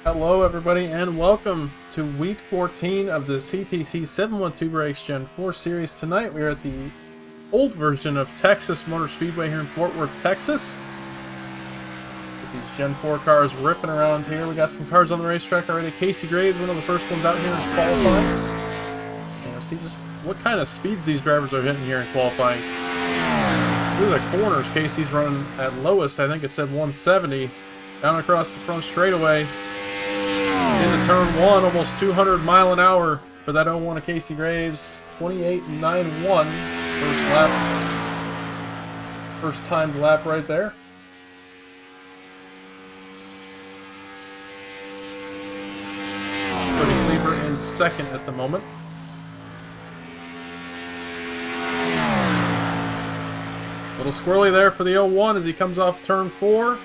Hello everybody and welcome to week 14 of the CTC 712Breaks Gen 4 series. Tonight we are at the old version of Texas Motor Speedway here in Fort Worth, Texas. With these Gen 4 cars ripping around here. We got some cars on the racetrack already. Casey Graves, one of the first ones out here in qualifying. And we'll see just what kind of speeds these drivers are hitting here in qualifying. Through the corners, Casey's running at lowest, I think it said 170. Down across the front straightaway. Into turn one, almost 200 mile an hour for that 01 of Casey Graves. 28.91 first lap. First timed lap right there. Putting Lieber in second at the moment. Little squirrely there for the 01 as he comes off turn 4. Up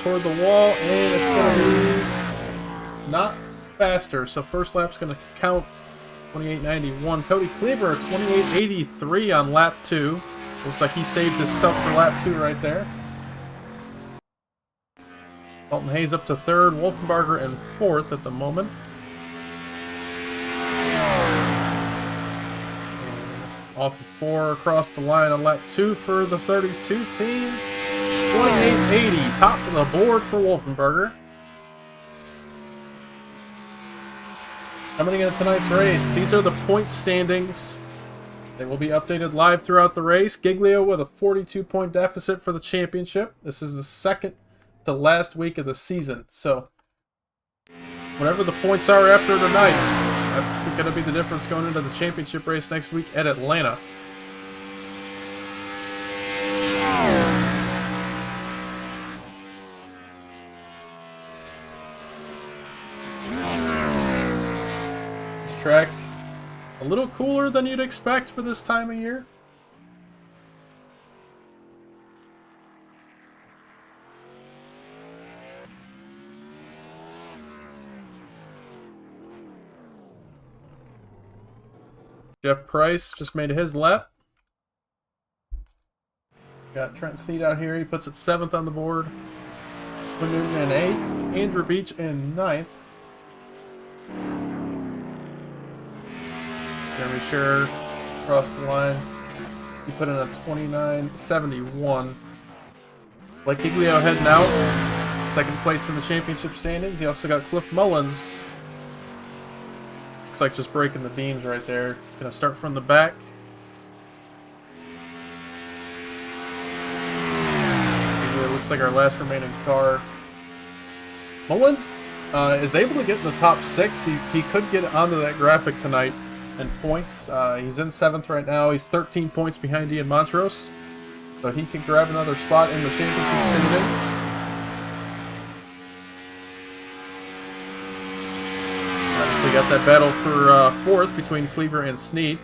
toward the wall, and it's going to be not faster. So first lap's going to count 28.91. Cody Cleaver 28.83 on lap 2. Looks like he saved his stuff for lap 2 right there. Dalton Hayes up to third. Wolfenbarger in fourth at the moment. And off to 4 across the line on lap 2 for the 32 team. 28.80, top of the board for Wolfenbarger. Coming into tonight's race, these are the point standings. They will be updated live throughout the race. Giglio with a 42-point deficit for the championship. This is the second to last week of the season. So, whatever the points are after tonight, that's going to be the difference going into the championship race next week at Atlanta. Track a little cooler than you'd expect for this time of year. Jeff Price just made his lap. Got Trent Snead out here. He puts it 7th on the board. Quinn Newton in 8th. Andrew Beach in 9th. Jeremy Scherer across the line. He put in a 29.71. Blake Giglio heading out. Second place in the championship standings. He also got Cliff Mullins. Looks like just breaking the beams right there. Gonna start from the back. Giglio looks like our last remaining car. Mullins is able to get in the top 6. He could get onto that graphic tonight. And points, he's in 7th right now. He's 13 points behind Ian Montrose, so he could grab another spot in the championship standings. Obviously got that battle for 4th between Cleaver and Snead.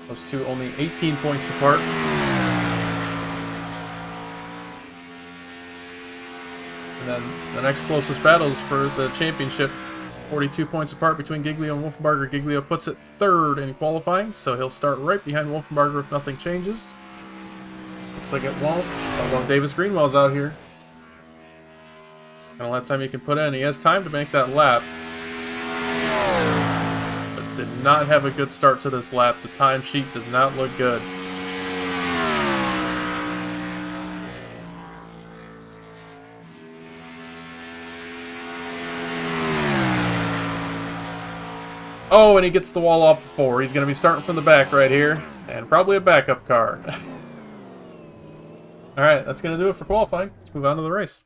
Those two only 18 points apart. And then the next closest battles for the championship. 42 points apart between Giglio and Wolfenbarger. Giglio puts it 3rd in qualifying, so he'll start right behind Wolfenbarger if nothing changes. Looks like it won't. Although Davis Greenwell's out here. Kind of lap time you can put in. He has time to make that lap. But did not have a good start to this lap. The time sheet does not look good. Oh, and he gets the wall off the 4. He's going to be starting from the back right here. And probably a backup car. Alright, that's going to do it for qualifying. Let's move on to the race.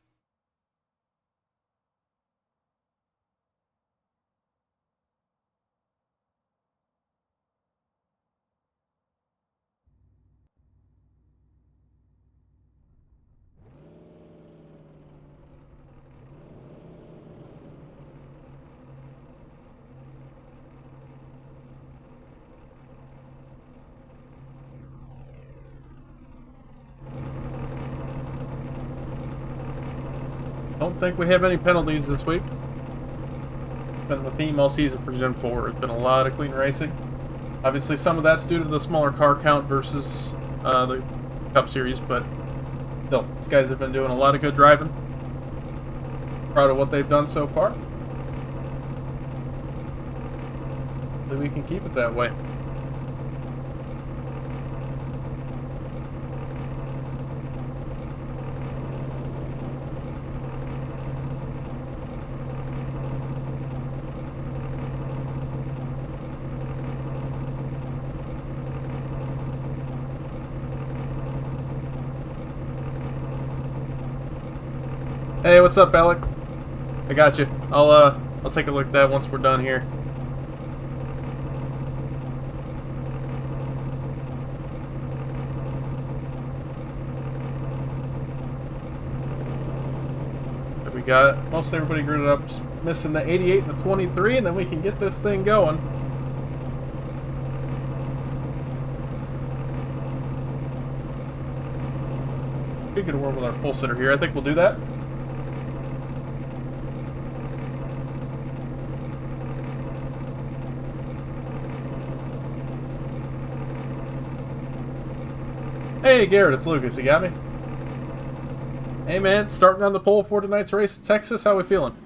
Don't think we have any penalties this week. Been the theme all season for Gen 4. It's been a lot of clean racing. Obviously, some of that's due to the smaller car count versus the Cup Series, but still, these guys have been doing a lot of good driving. Proud of what they've done so far. Hopefully we can keep it that way. Hey, what's up, Alec? I got you. I'll take a look at that once we're done here. We got most everybody gridded up, just missing the 88 and the 23, and then we can get this thing going. We could work with our pole sitter here. I think we'll do that. Hey Garrett, it's Lucas. You got me? Hey man, starting on the pole for tonight's race in Texas. How we feeling?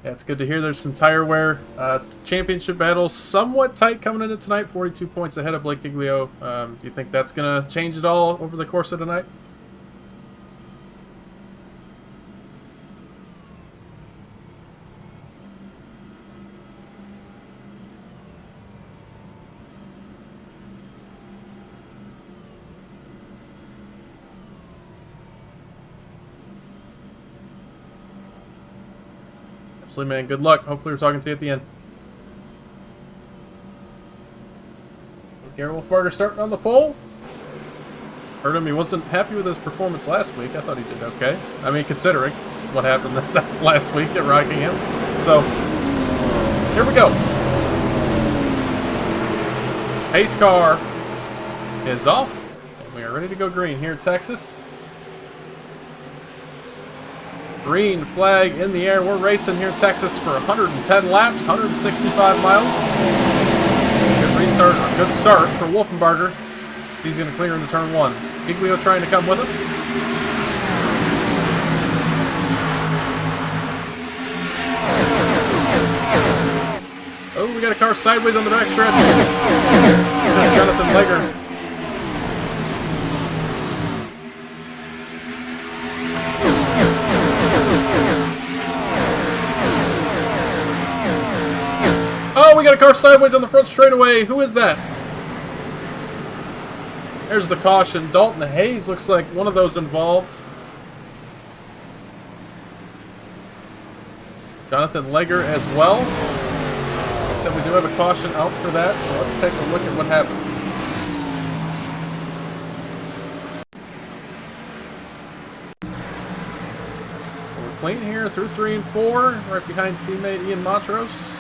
Yeah, it's good to hear there's some tire wear. Championship battle somewhat tight coming into tonight, 42 points ahead of Blake Giglio. Do you think that's going to change it all over the course of tonight? Absolutely, man. Good luck. Hopefully we're talking to you at the end. Was Garrett Wolfbarger starting on the pole? Heard him. He wasn't happy with his performance last week. I thought he did okay. I mean, considering what happened last week at Rockingham. So, here we go. Pace car is off. And we are ready to go green here in Texas. Green flag in the air. We're racing here in Texas for 110 laps, 165 miles. Good restart, or good start for Wolfenbarger. He's going to clear into turn one. Giglio trying to come with him. Oh, we got a car sideways on the backstretch. That's Jonathan Legger. Oh, we got a car sideways on the front straightaway. Who is that? There's the caution. Dalton Hayes looks like one of those involved. Jonathan Legger as well. Like I said, we do have a caution out for that, so let's take a look at what happened. We're clean here through 3 and 4, right behind teammate Ian Montrose.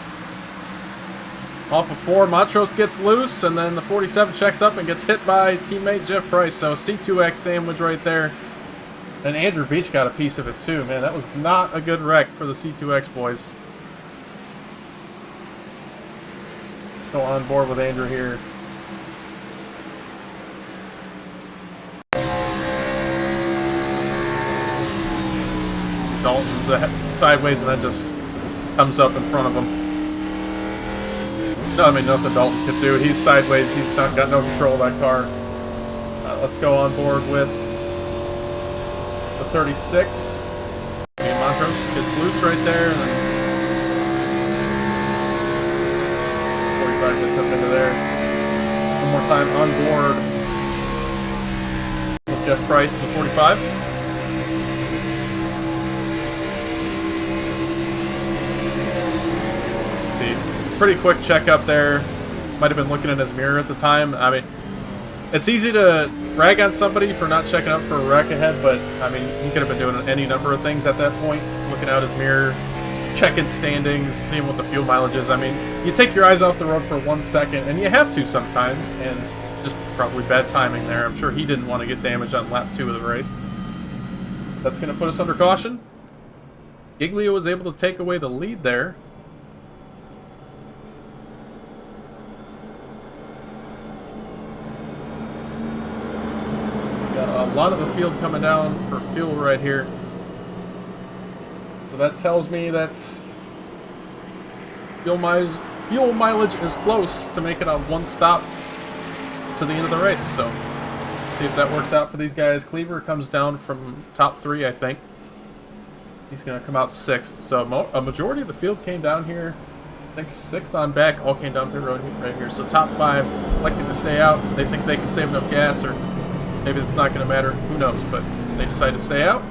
Off of 4, Montrose gets loose, and then the 47 checks up and gets hit by teammate Jeff Price. So C2X sandwich right there. And Andrew Beach got a piece of it too. Man, that was not a good wreck for the C2X boys. Go on board with Andrew here. Dalton's sideways and then just comes up in front of him. No, I mean, nothing Dalton could do. He's sideways. He's not got no control of that car. Let's go on board with the 36. And Montrose gets loose right there. And then 45 gets up into there. One more time on board with Jeff Price in the 45. Pretty quick check up there. Might have been looking in his mirror at the time. I mean, it's easy to rag on somebody for not checking up for a wreck ahead, but I mean, he could have been doing any number of things at that point. Looking out his mirror, checking standings, seeing what the fuel mileage is. I mean, you take your eyes off the road for 1 second, and you have to sometimes, and Just probably bad timing there. I'm sure he didn't want to get damaged on lap 2 of the race. That's going to put us under caution. Giglio was able to take away the lead there. Got a lot of the field coming down for fuel right here. So that tells me that fuel mileage is close to making a one stop to the end of the race. So see if that works out for these guys. Cleaver comes down from top 3, I think. He's going to come out 6th. So a majority of the field came down here. I think 6th on back all came down pit road right here. So top 5 electing to stay out. They think they can save enough gas, or maybe it's not going to matter. Who knows? But they decide to stay out.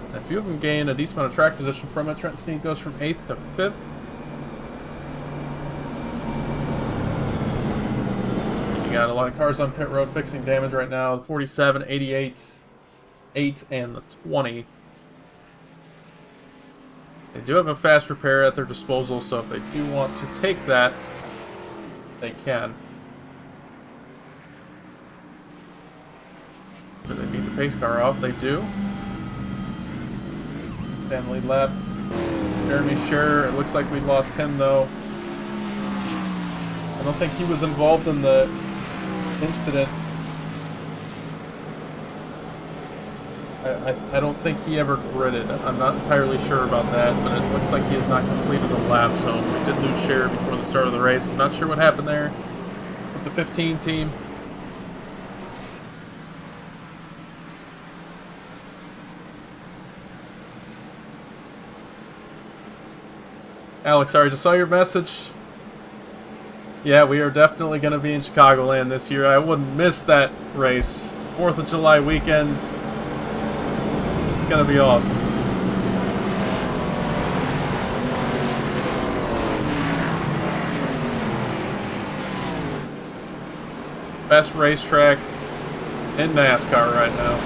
And a few of them gain a decent amount of track position from it. Trent Sneed goes from 8th to 5th. You got a lot of cars on pit road fixing damage right now. The 47, 88, 8, and the 20. They do have a fast repair at their disposal, so if they do want to take that, they can. Do they beat the pace car off? They do. Family lap. Jeremy Scherer, it looks like we lost him though. I don't think he was involved in the incident. I don't think he ever gridded. I'm not entirely sure about that, but it looks like he has not completed a lap, so we did lose Scherer before the start of the race. I'm not sure what happened there with the 15 team. Alex, sorry, just saw your message. Yeah, we are definitely going to be in Chicagoland this year. I wouldn't miss that race. 4th of July weekend. It's going to be awesome. Best racetrack in NASCAR right now.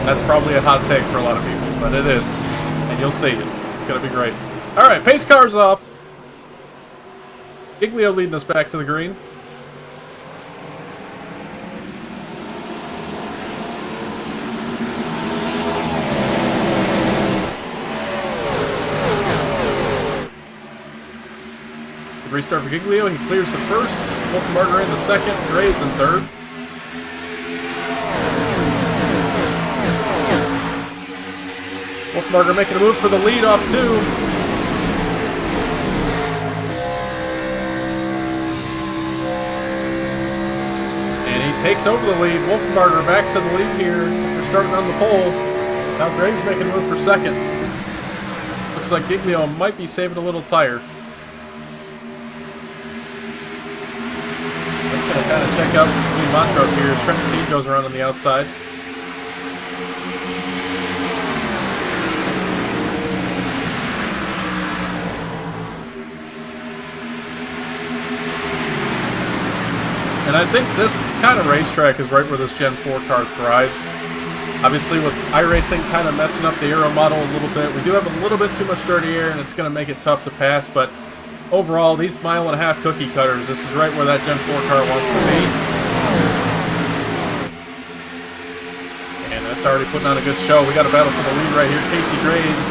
That's probably a hot take for a lot of people, but it is. And you'll see it. It's going to be great. Alright, pace car's off. Giglio leading us back to the green. Restart for Giglio. He clears the first. Wolfenbarger in the second. Graves in third. Wolfenbarger making a move for the lead off 2. And he takes over the lead. Wolfenbarger back to the lead here. They're starting on the pole. Now Graves making a move for second. Looks like Giglio might be saving a little tire. Going to kind of check out Lee Montrose here as Trent Sneed goes around on the outside. And I think this kind of racetrack is right where this Gen 4 car thrives. Obviously with iRacing kind of messing up the aero model a little bit, we do have a little bit too much dirty air and it's going to make it tough to pass, but overall, these mile-and-a-half cookie cutters, this is right where that Gen 4 car wants to be. And that's already putting on a good show. We got a battle for the lead right here. Casey Graves,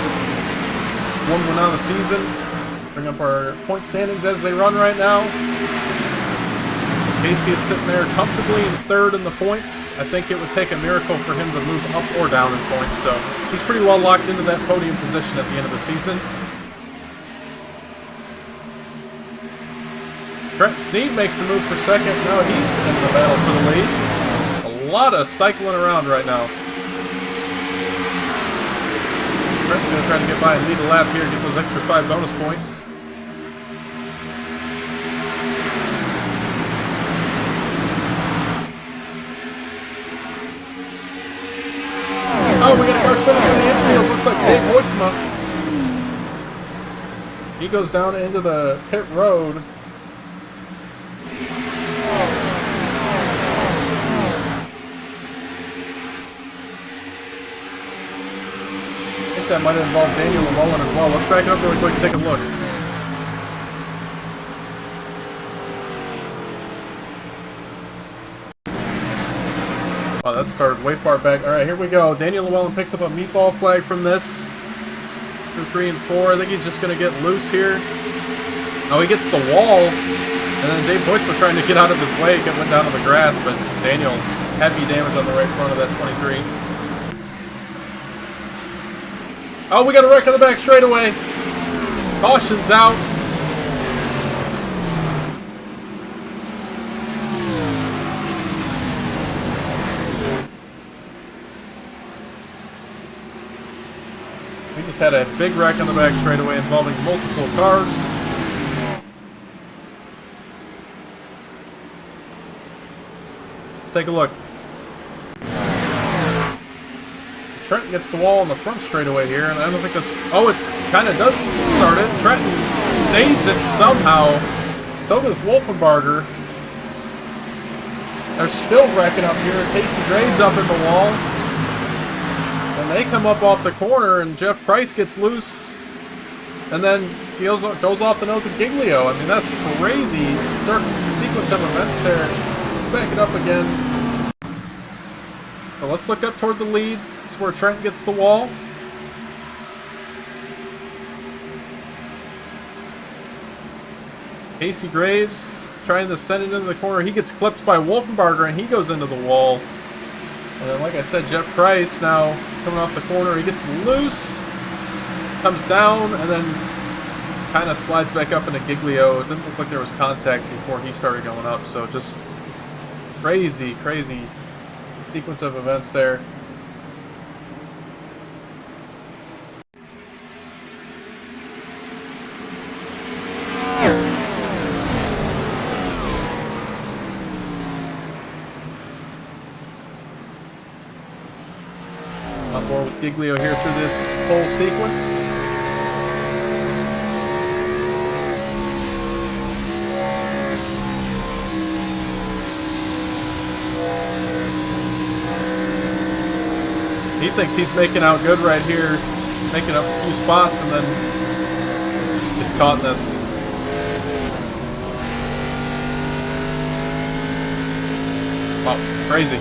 1 win on the season. Bring up our point standings as they run right now. Casey is sitting there comfortably in third in the points. I think it would take a miracle for him to move up or down in points, so he's pretty well locked into that podium position at the end of the season. Trent Sneed makes the move for second. Now he's in the battle for the lead. A lot of cycling around right now. Trent's going to try to get by and lead a lap here and get those extra 5 bonus points. Oh, we got a car spinning through the infield. Looks like Dave Hoytsma. He goes down into the pit road. That might involve Daniel Mullen as well. Let's back up really quick and take a look. Oh, that started way far back. All right, here we go. Daniel Llewellyn picks up a meatball flag from this. Through 3 and 4. I think he's just going to get loose here. Oh, he gets the wall. And then Dave Boytsma trying to get out of his way. Went down to the grass, but Daniel, heavy damage on the right front of that 23. Oh, we got a wreck on the back straightaway. Caution's out. We just had a big wreck on the back straightaway involving multiple cars. Let's take a look. Trenton gets the wall on the front straightaway here, and I don't think that's... Oh, it kind of does start it. Trenton saves it somehow. So does Wolfenbarger. They're still wrecking up here. Casey Graves up in the wall. And they come up off the corner, and Jeff Price gets loose. And then goes off the nose of Giglio. I mean, that's crazy. Sequence of events there. Let's back it up again. So let's look up toward the lead. This is where Trent gets the wall. Casey Graves trying to send it into the corner. He gets clipped by Wolfenbarger, and he goes into the wall. And then, like I said, Jeff Price now coming off the corner. He gets loose, comes down, and then kind of slides back up into Giglio. It didn't look like there was contact before he started going up. So just crazy, crazy sequence of events there. On board with Giglio here through this whole sequence. He thinks he's making out good right here, making up a few spots, and then gets caught in this. Wow, crazy.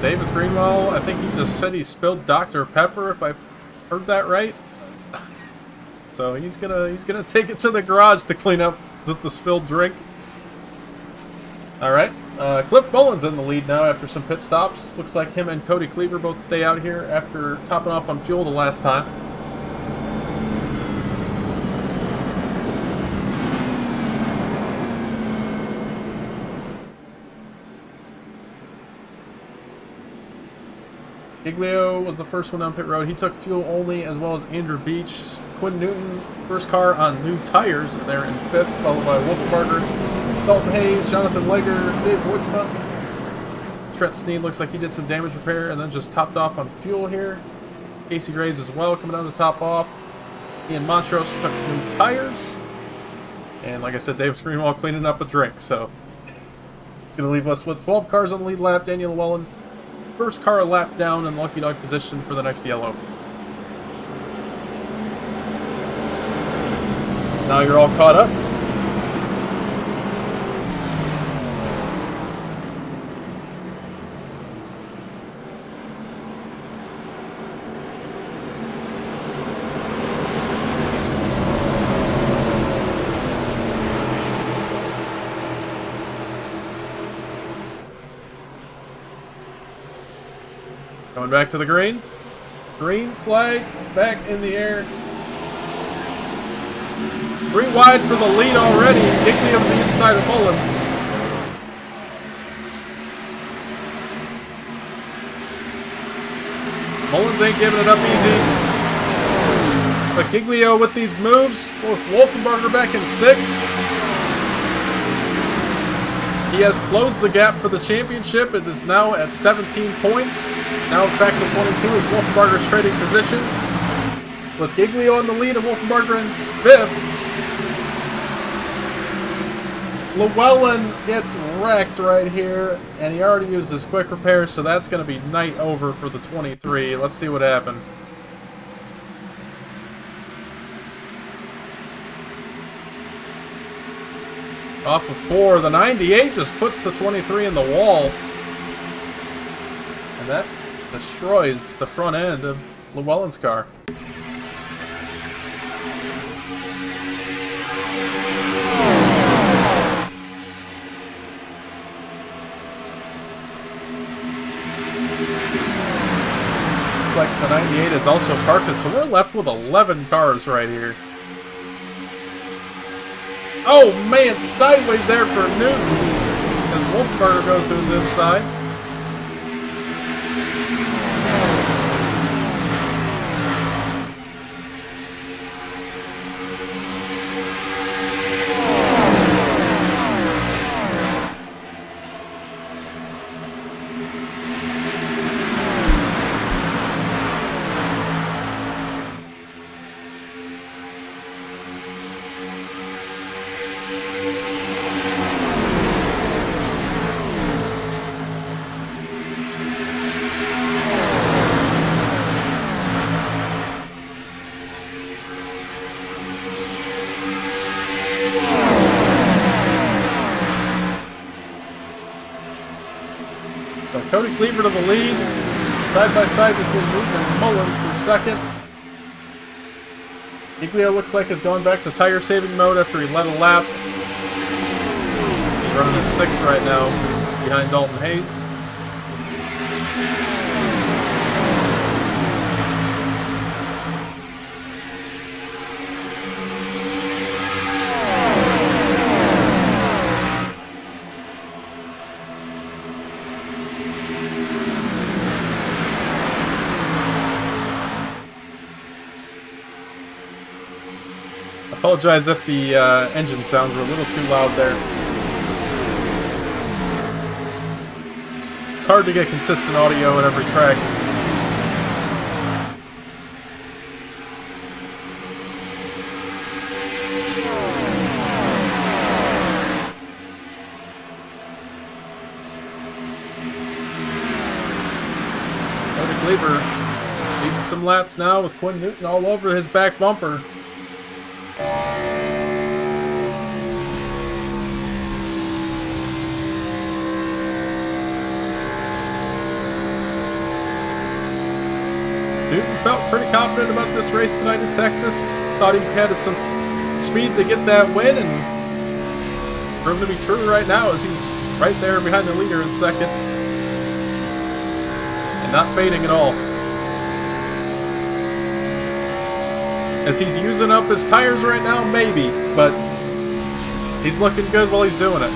Davis Greenwell, I think he just said he spilled Dr. Pepper, if I heard that right. So he's gonna take it to the garage to clean up the spilled drink. All right, Cliff Mullins in the lead now after some pit stops. Looks like him and Cody Cleaver both stay out here after topping off on fuel the last time. Giglio was the first one down pit road. He took fuel only, as well as Andrew Beach. Quinn Newton, first car on new tires. They're in 5th, followed by Wolfenbarger, Dalton Hayes, Jonathan Legger, Dave Voitsma. Trent Sneed looks like he did some damage repair and then just topped off on fuel here. Casey Graves as well coming down to top off. Ian Montrose took new tires. And like I said, Dave Greenwald cleaning up a drink. So, going to leave us with 12 cars on the lead lap. Daniel Llewellyn, first car a lap down in lucky dog position for the next yellow. Now you're all caught up. Coming back to the green. Green flag back in the air. 3 wide for the lead already. Giglio to the inside of Mullins. Mullins ain't giving it up easy. But Giglio with these moves, with Wolfenbarger back in 6th. He has closed the gap for the championship. It is now at 17 points. Now back to 22 as Wolfenbarger's trading positions. With Giglio in the lead and Wolfenbarger in 5th. Llewellyn gets wrecked right here, and he already used his quick repair, so that's going to be night over for the 23. Let's see what happened. Off of 4, the 98 just puts the 23 in the wall. And that destroys the front end of Llewellyn's car. Looks like the 98 is also parked, so we're left with 11 cars right here. Oh man, sideways there for Newton. And Wolfberger goes to his inside. So Cody Cleaver to the lead, side by side between Newton and Mullins for second. Iglio looks like has gone back to tire saving mode after he led a lap. He's running in 6th right now, behind Dalton Hayes. Apologize if the engine sounds were a little too loud there. It's hard to get consistent audio at every track. Cody Cleaver leading some laps now with Quinn Newton all over his back bumper. Newton felt pretty confident about this race tonight in Texas. Thought he had some speed to get that win, and proven to be true right now as he's right there behind the leader in second. And not fading at all. As he's using up his tires right now, maybe, but he's looking good while he's doing it.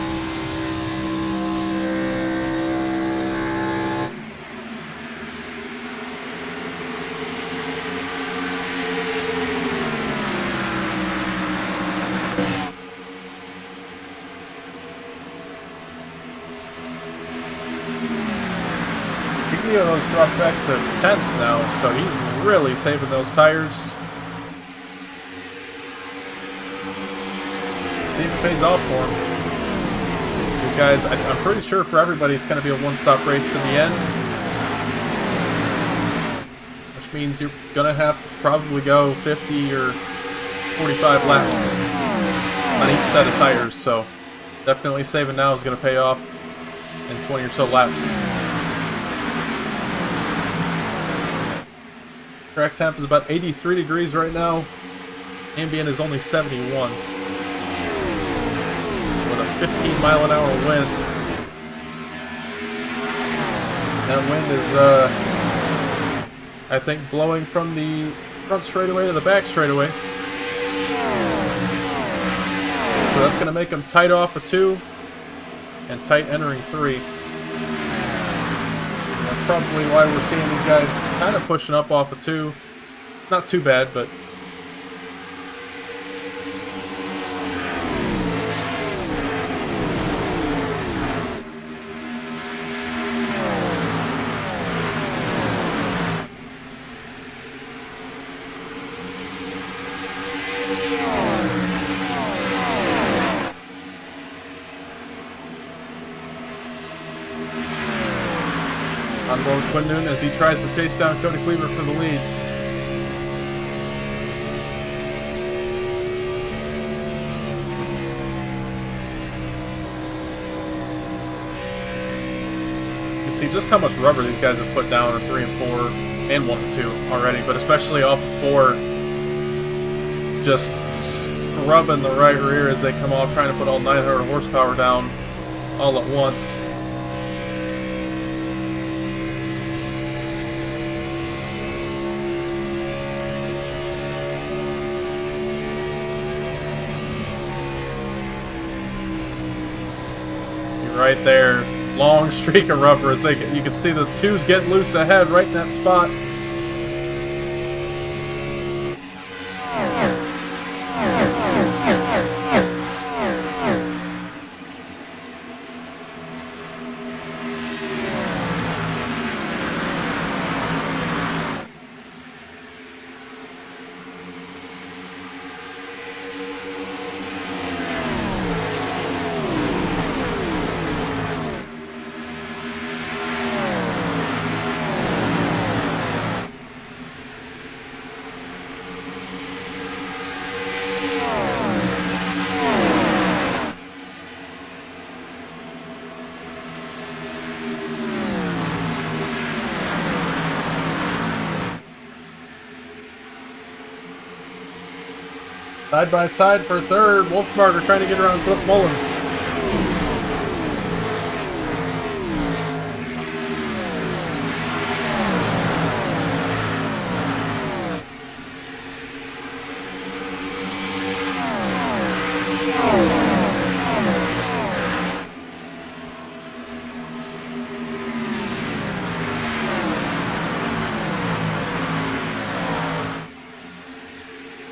Iglio's dropped back to 10th now, so he's really saving those tires. See if it pays off for him. These guys, I'm pretty sure for everybody it's going to be a one-stop race in the end. Which means you're going to have to probably go 50 or 45 laps on each set of tires, so definitely saving now is going to pay off in 20 or so laps. Track temp is about 83 degrees right now. Ambient is only 71. With a 15-mile-an-hour wind. That wind is, I think, blowing from the front straightaway to the back straightaway. So that's going to make them tight off of 2 and tight entering 3. That's probably why we're seeing these guys kind of pushing up off of 2. Not too bad, but for Quinn Newton as he tries to chase down Cody Cleaver for the lead. You can see just how much rubber these guys have put down on 3 and 4 and 1 and 2 already, but especially off 4, just scrubbing the right rear as they come off, trying to put all 900 horsepower down all at once. Right there, long streak of rubber as you can see the 2's getting loose ahead right in that spot. Side by side for third, Wolfbarger trying to get around Cliff Mullins.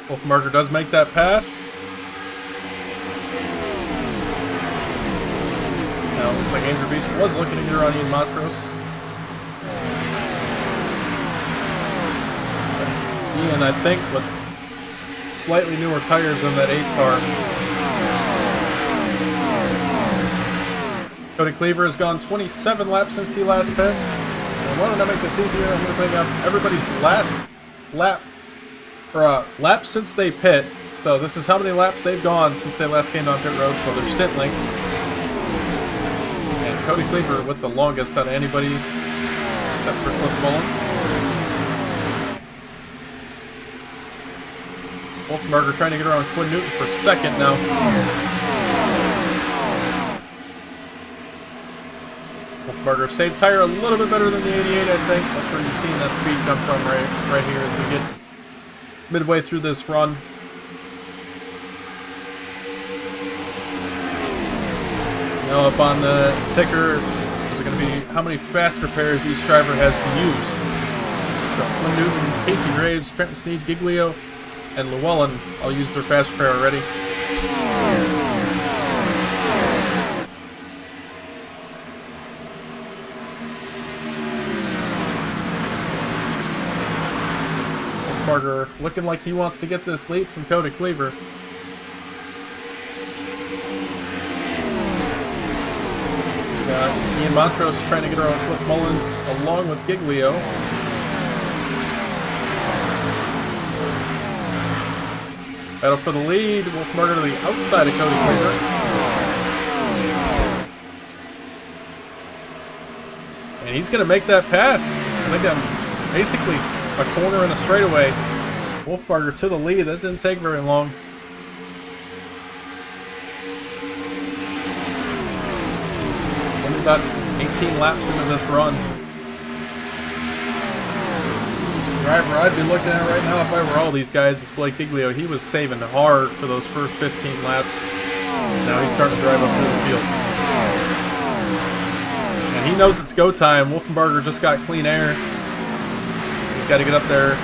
Wolfbarger does make that pass. Now it looks like Andrew Beach was looking to get around Ian Montrose. Ian, I think, with slightly newer tires than that 8 car. Cody Cleaver has gone 27 laps since he last pit. And I wanted to make this easier. I'm going to bring up everybody's last lap. Laps since they pit. So this is how many laps they've gone since they last came down pit road. So their stint length. And Cody Cleaver with the longest out of anybody except for Cliff Mullins. Wolfbarger trying to get around Quinn Newton for second now. Wolfbarger saved tire a little bit better than the 88, I think. That's where you've seen that speed come from right here as we get midway through this run. Now up on the ticker, there's going to be how many fast repairs each driver has used. So Quinn Newton, Casey Graves, Trenton Sneed, Giglio, and Llewellyn all used their fast repair already. Wolfbarger looking like he wants to get this lead from Cody Cleaver. Got Ian Montrose trying to get around Cliff Mullins along with Giglio. Battle for the lead. Wolfbarger to the outside of Cody Cleaver. And he's going to make that pass. I think I'm basically a corner and a straightaway. Wolfbarger to the lead. That didn't take very long. Only about 18 laps into this run. Driver I'd be looking at right now if I were all these guys is Blake Giglio. He was saving hard for those first 15 laps. Now he's starting to drive up through the field. And he knows it's go time. Wolfbarger just got clean air. He's got to get up there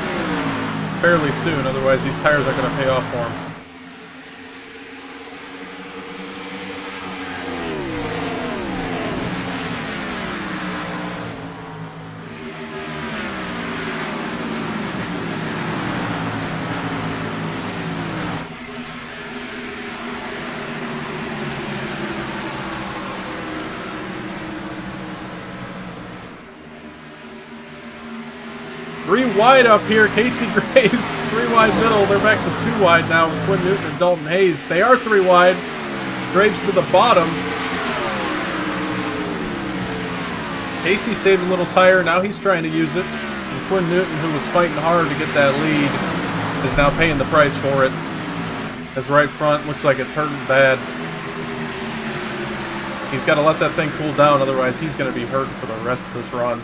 fairly soon, otherwise these tires are going to pay off for him. 3 wide up here. Casey Graves, 3 wide middle. They're back to 2 wide now with Quinn Newton and Dalton Hayes. They are 3 wide. Graves to the bottom. Casey saved a little tire. Now he's trying to use it. And Quinn Newton, who was fighting hard to get that lead, is now paying the price for it. His right front looks like it's hurting bad. He's got to let that thing cool down, otherwise he's going to be hurting for the rest of this run.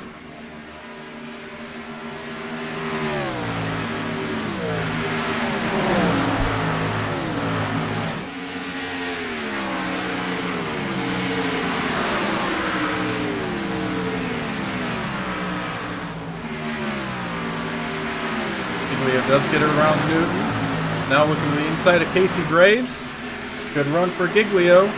Giglio does get it around Newton. Now looking to the inside of Casey Graves. Good run for Giglio.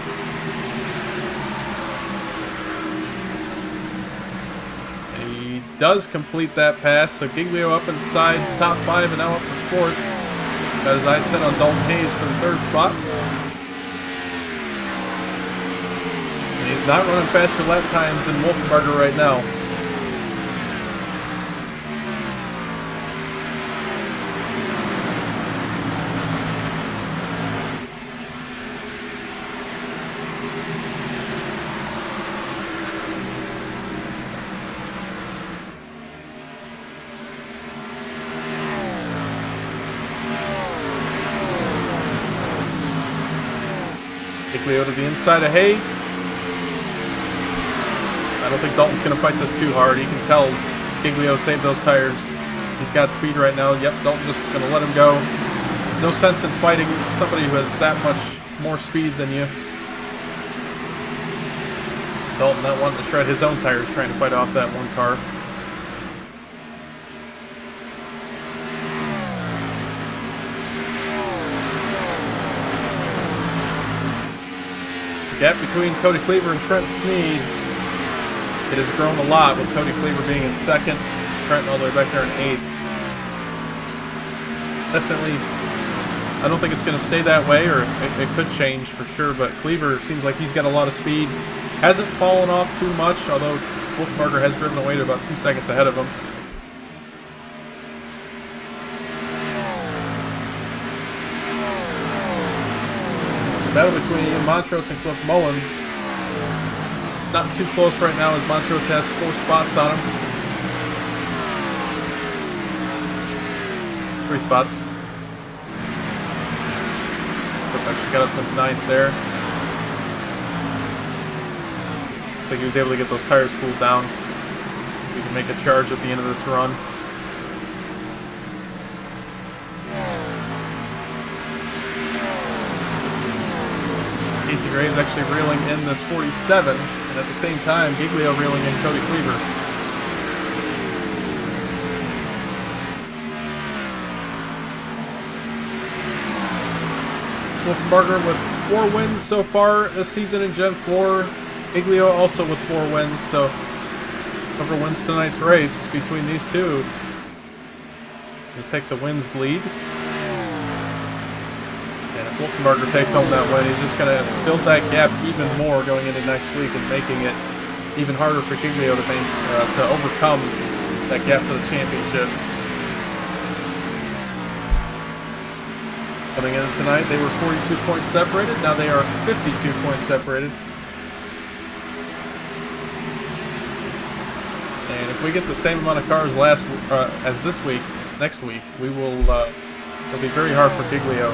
He does complete that pass, so Giglio up inside top 5 and now up to 4th. Got his eyes set on Dalton Hayes for the 3rd spot. And he's not running faster lap times than Wolfenbarger right now. Giglio to the inside of Hayes. I don't think Dalton's going to fight this too hard. He can tell Giglio saved those tires. He's got speed right now. Yep, Dalton just going to let him go. No sense in fighting somebody who has that much more speed than you. Dalton not wanting to shred his own tires, trying to fight off that one car. Gap between Cody Cleaver and Trent Sneed. It has grown a lot, with Cody Cleaver being in 2nd, Trent all the way back there in 8th. Definitely, I don't think it's going to stay that way, or it could change for sure, but Cleaver seems like he's got a lot of speed. Hasn't fallen off too much, although Wolfenbarger has driven away to about 2 seconds ahead of him. Battle between Ian Montrose and Cliff Mullins. Not too close right now, as Montrose has 4 spots on him. 3 spots. Cliff actually got up to 9th there. So he was able to get those tires cooled down. We can make a charge at the end of this run. Casey Graves actually reeling in this 47, and at the same time, Giglio reeling in Cody Cleaver. Wolfenbarger with 4 wins so far this season in Gen 4. Giglio also with 4 wins, so whoever wins tonight's race between these two will take the wins lead. And if Wolfenbarger takes home that win, he's just going to build that gap even more going into next week and making it even harder for Giglio to overcome that gap for the championship. Coming in tonight, they were 42 points separated. Now they are 52 points separated. And if we get the same amount of cars as this week, next week, we will. It'll be very hard for Giglio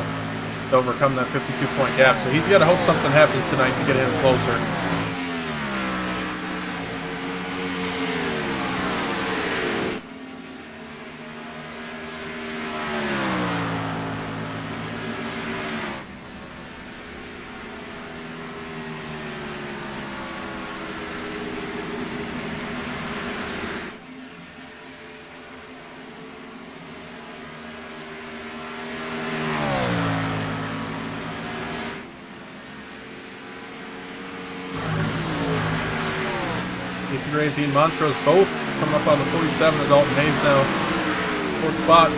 to overcome that 52-point gap. So he's got to hope something happens tonight to get him closer. Casey Graves, Ian Montrose both coming up on the 47, and Dalton Hayes now 4th spot.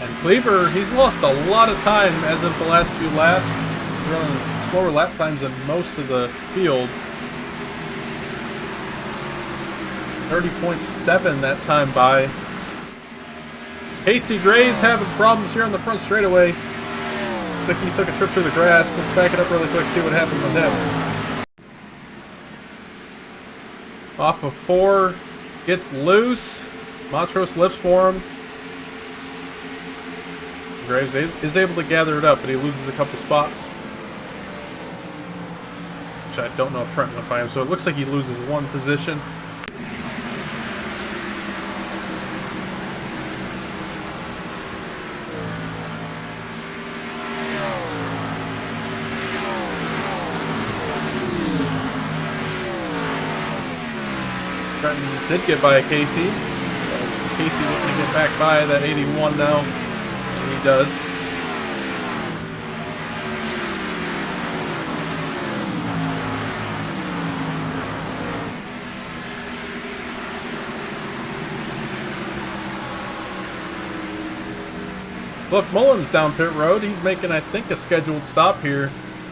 And Cleaver, he's lost a lot of time as of the last few laps. He's running slower lap times than most of the field. 30.7 that time by. Casey Graves having problems here on the front straightaway. Looks like he took a trip through the grass. Let's back it up really quick, see what happened with him. Off of 4, gets loose. Montrose lifts for him. Graves is able to gather it up, but he loses a couple spots. Which I don't know if Front went by him, so it looks like he loses 1 position. Trenton did get by Casey. Casey looking to get back by that 81 now. And he does. Cliff Mullins down pit road. He's making, I think, a scheduled stop here.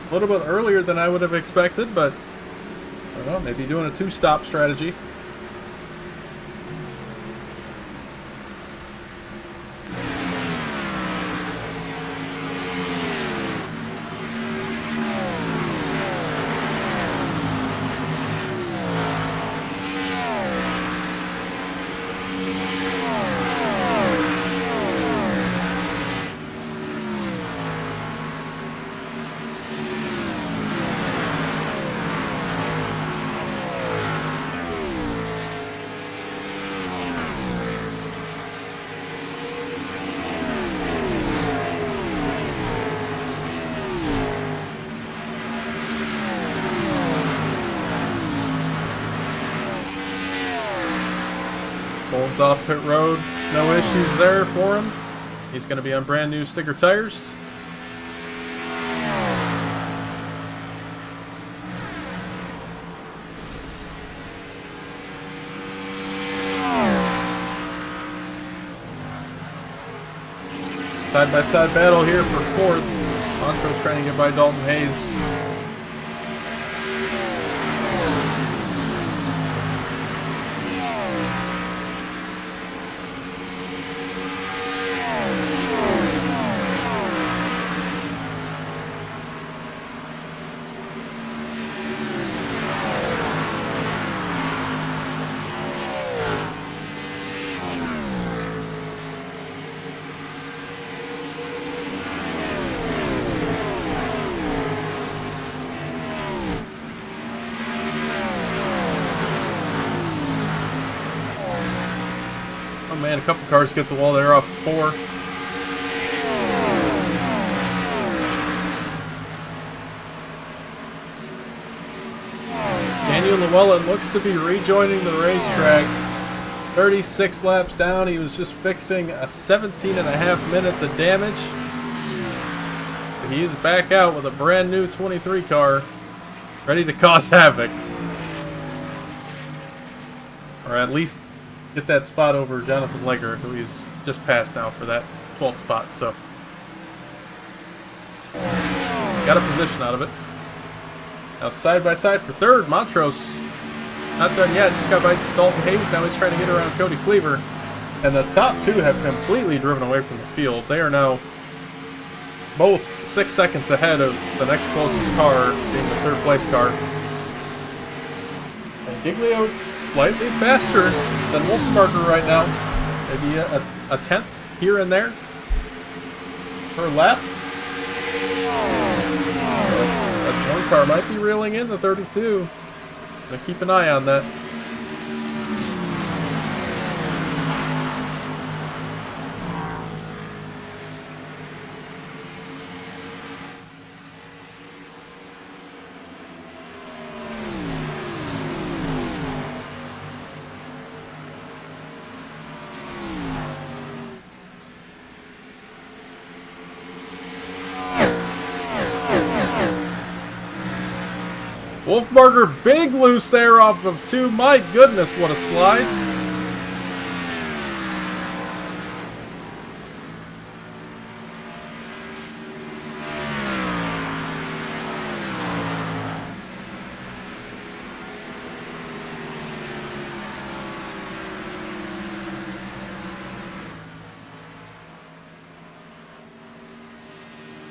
A little bit earlier than I would have expected, but I don't know, maybe doing a 2-stop strategy. Mullins off pit road, no issues there for him. He's going to be on brand new sticker tires. Side-by-side battle here for 4th. Montrose trying to get by Dalton Hayes. Man, a couple cars get the wall there off 4. Daniel Llewellyn looks to be rejoining the racetrack. 36 laps down. He was just fixing a 17.5 minutes of damage. But he is back out with a brand new 23 car, ready to cause havoc. Or at least get that spot over Jonathan Legger, who he's just passed now for that 12th spot. So got a position out of it. Now side by side for 3rd. Montrose not done yet. Just got by Dalton Hayes. Now he's trying to get around Cody Cleaver. And the top 2 have completely driven away from the field. They are now both 6 seconds ahead of the next closest car, being the 3rd place car. Giglio slightly faster than Wolfenbarger right now. Maybe a 10th here and there per lap. That one car might be reeling in the 32. Gonna keep an eye on that. Wolfbarger big loose there off of 2. My goodness, what a slide.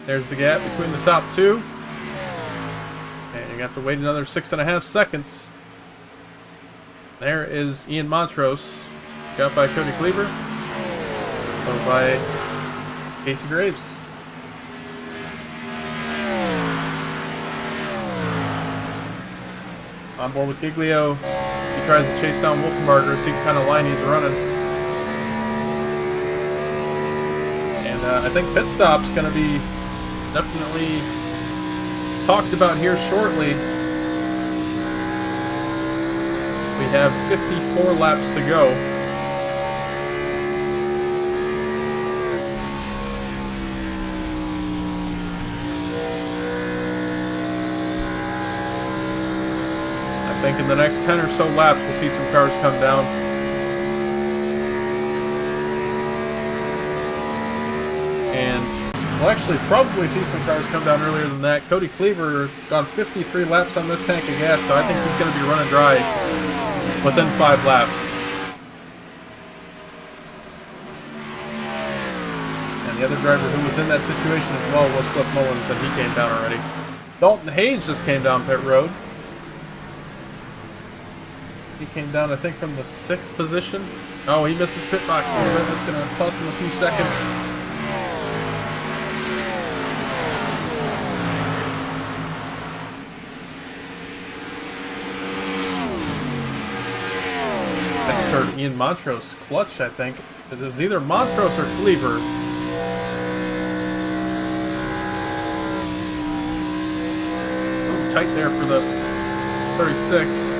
There's the gap between the top two. And you have to wait another 6.5 seconds. There is Ian Montrose, got by Cody Cleaver, followed by Casey Graves. On board with Giglio. He tries to chase down Wolfenbarger, see what kind of line he's running. And I think pit stop's going to be definitely talked about here shortly. We have 54 laps to go. I think in the next 10 or so laps we'll see some cars come down. And we'll actually probably see some cars come down earlier than that. Cody Cleaver got 53 laps on this tank of gas, so I think he's going to be running dry within 5 laps. And the other driver who was in that situation as well was Cliff Mullins, and he came down already. Dalton Hayes just came down pit road. He came down, I think, from the 6th position. Oh, he missed his pit box a little bit. That's going to cost him a few seconds. I just heard Ian Montrose clutch, I think. It was either Montrose or Cleaver. Ooh, tight there for the 36.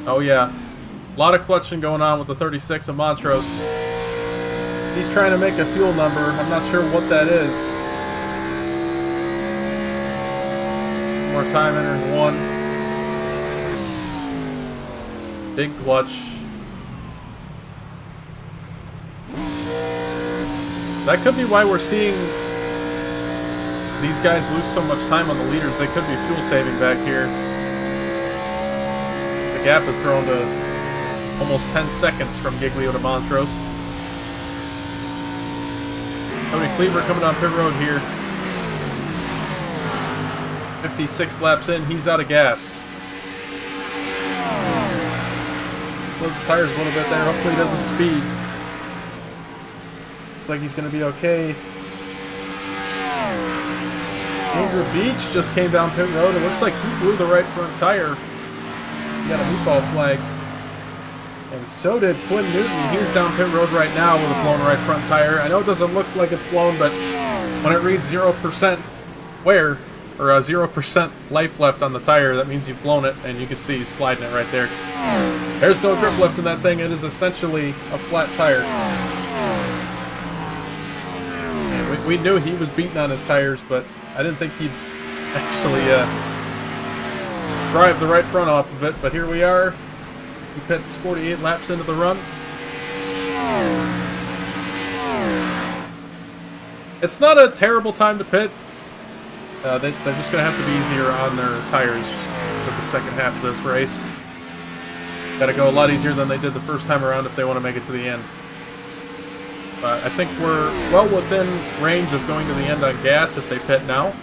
Oh yeah, a lot of clutching going on with the 36 of Montrose. He's trying to make a fuel number. I'm not sure what that is. One more time, entering 1. Big clutch. That could be why we're seeing these guys lose so much time on the leaders. They could be fuel saving back here. The gap has grown to almost 10 seconds from Giglio to Montrose. Cody Cleaver coming on pit road here. 56 laps in, he's out of gas. Slowed the tires a little bit there, hopefully he doesn't speed. Looks like he's going to be okay. Andrew Beach just came down pit road. It looks like he blew the right front tire. He got a meatball flag. And so did Quinn Newton. He's down pit road right now with a blown right front tire. I know it doesn't look like it's blown, but when it reads 0% wear, or 0% life left on the tire, that means you've blown it, and you can see he's sliding it right there. There's no grip left in that thing. It is essentially a flat tire. And we knew he was beating on his tires, but I didn't think he'd actually drive the right front off of it, but here we are. He pits 48 laps into the run. It's not a terrible time to pit. They're just going to have to be easier on their tires for the second half of this race. Got to go a lot easier than they did the first time around if they want to make it to the end. I think we're well within range of going to the end on gas if they pit now.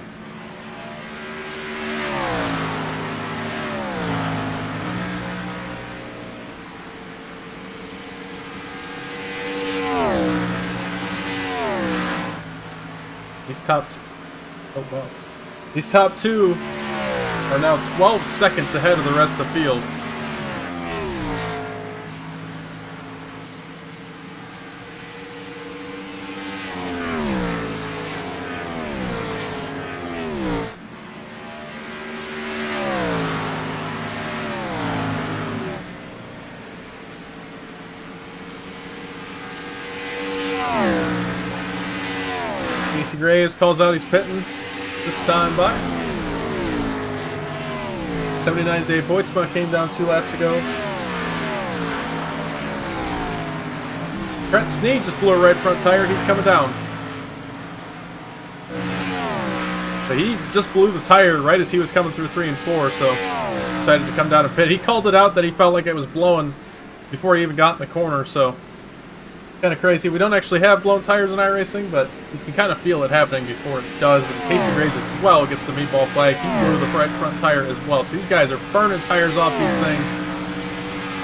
These top two are now 12 seconds ahead of the rest of the field. Casey Graves calls out he's pitting this time by. 79 Dave Hoytsma came down 2 laps ago. Brett Snead just blew a right front tire. He's coming down. But he just blew the tire right as he was coming through 3 and 4, so decided to come down and pit. He called it out that he felt like it was blowing before he even got in the corner, so Kind of crazy. We don't actually have blown tires in iRacing, but you can kind of feel it happening before it does. And Casey Graves as well gets the meatball flag. He blew the right front tire as well. So these guys are burning tires off these things.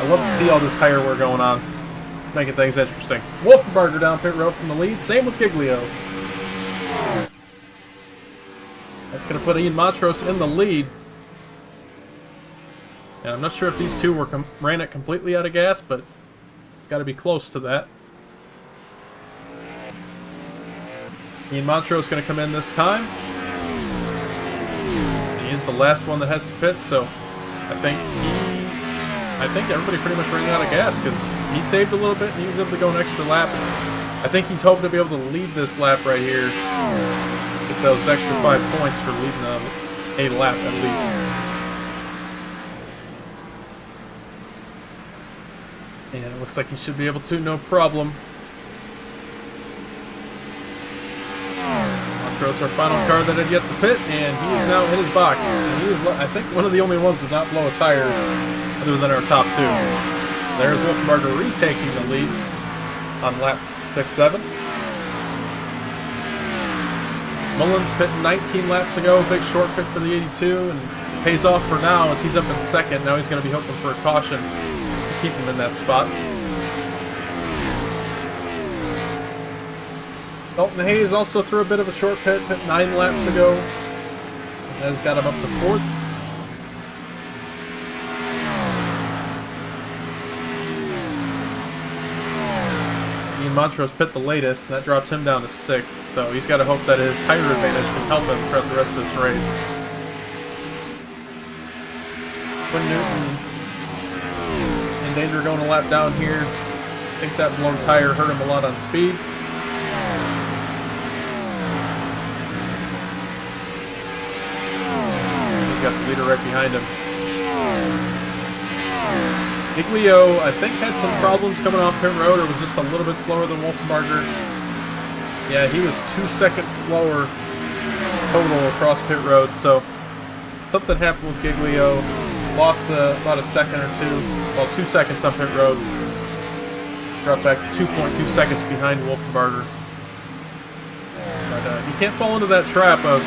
I love to see all this tire wear going on. It's making things interesting. Wolfenbarger down pit road from the lead. Same with Giglio. That's going to put Ian Montrose in the lead. And I'm not sure if these two ran it completely out of gas, but it's got to be close to that. Ian Montrose is going to come in this time. He is the last one that has to pit, so I think everybody pretty much ran out of gas because he saved a little bit and he was able to go an extra lap. I think he's hoping to be able to lead this lap right here. Get those extra 5 points for leading a lap at least. And it looks like he should be able to, no problem. Montrose, our final car that had yet to pit, and he is now in his box. And he was, I think, one of the only ones that did not blow a tire other than our top two. There's Wolfenbarger retaking the lead on lap 6-7. Mullins pit 19 laps ago, big short pit for the 82, and it pays off for now as he's up in second. Now he's going to be hoping for a caution to keep him in that spot. Dalton Hayes also threw a bit of a short pit 9 laps ago. And has got him up to 4th. Ian Montrose pit the latest, and that drops him down to 6th. So he's got to hope that his tire advantage can help him throughout the rest of this race. Quinn Newton in danger going a lap down here. I think that blown tire hurt him a lot on speed. Got the leader right behind him. Giglio, I think, had some problems coming off pit road, or was just a little bit slower than Wolfenbarger. Yeah, he was 2 seconds slower total across pit road, so something happened with Giglio. Lost about a second or two, well, 2 seconds on pit road. Dropped back to 2.2 seconds behind Wolfenbarger. But he can't fall into that trap of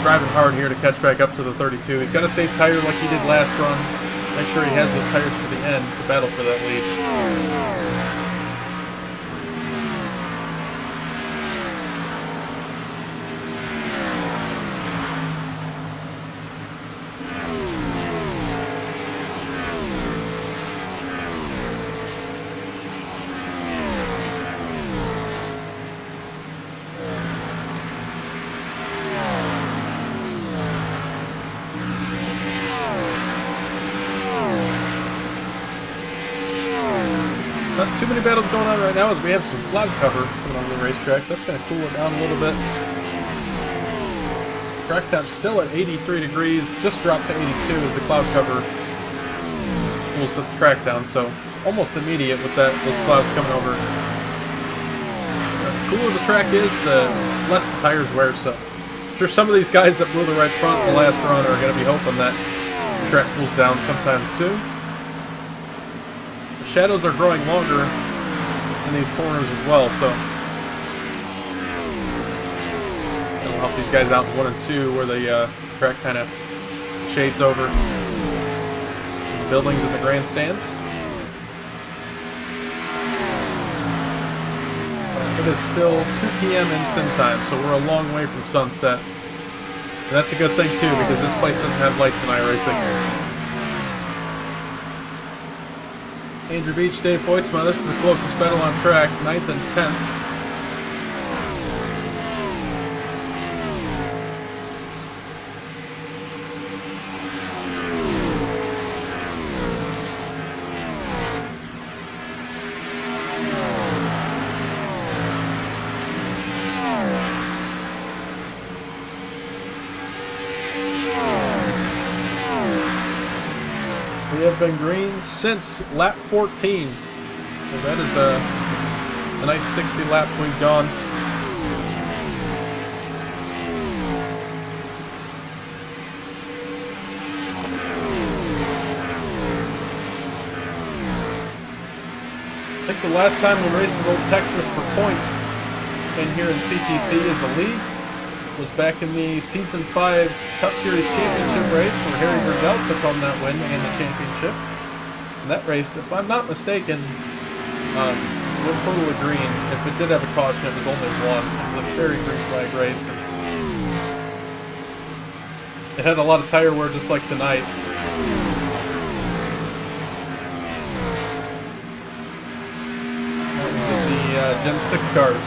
driving hard here to catch back up to the 32. He's got to save tire like he did last run. Make sure he has those tires for the end to battle for that lead. Not too many battles going on right now as we have some cloud cover coming on the racetrack, so that's going to cool it down a little bit. Track temp's still at 83 degrees, just dropped to 82 as the cloud cover cools the track down, so it's almost immediate with those clouds coming over. The cooler the track is, the less the tires wear, so I'm sure some of these guys that blew the right front the last run are going to be hoping that the track cools down sometime soon. Shadows are growing longer in these corners as well, so it'll help these guys out in 1 and 2 where the track kind of shades over the buildings and the grandstands. It is still 2 p.m. in Sim time, so we're a long way from sunset. And that's a good thing too, because this place doesn't have lights in iRacing. Andrew Beach, Dave Hoytsma, this is the closest battle on track, 9th and 10th. We have been green since lap 14. So that is a nice 60 laps we've gone. I think think the last time we raced at Old Texas for points in here in CTC as a league was back in the Season 5 Cup Series Championship race where Harry Burdell took home that win and the championship. And that race, if I'm not mistaken, went totally green. If it did have a caution, it was only one. It was a very green flag race. And it had a lot of tire wear just like tonight. That was in the Gen 6 cars.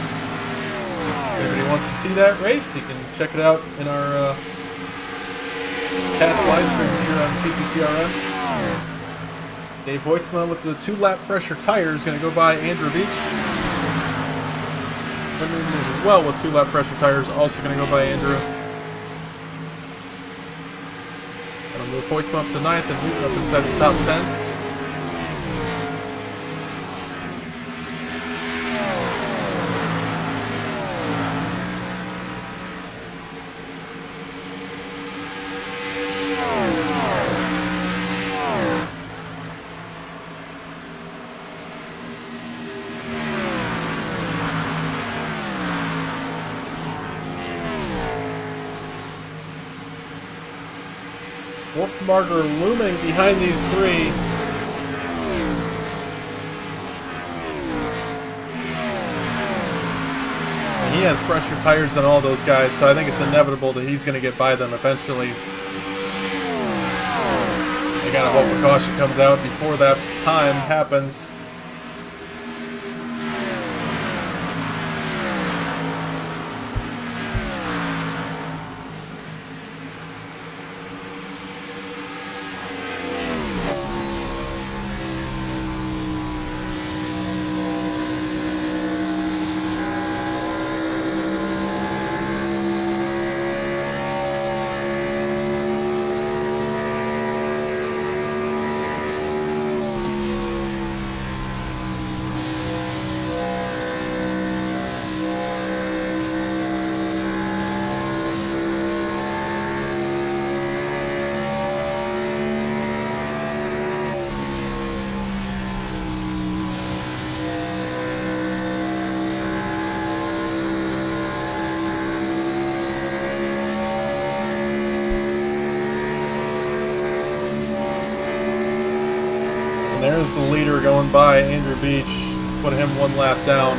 If anybody wants to see that race, you can check it out in our past live streams here on CTCRM. Dave Hoitzma with the 2-lap fresher tires going to go by Andrew Beach. Newton as well with 2-lap fresher tires, also going to go by Andrew. Going to move Hoitzma up to 9th and Newton up inside the top 10. Wolfmarger looming behind these three. And he has fresher tires than all those guys, so I think it's inevitable that he's going to get by them eventually. I gotta hope a caution comes out before that time happens. There's the leader going by, Andrew Beach. Put him one lap down.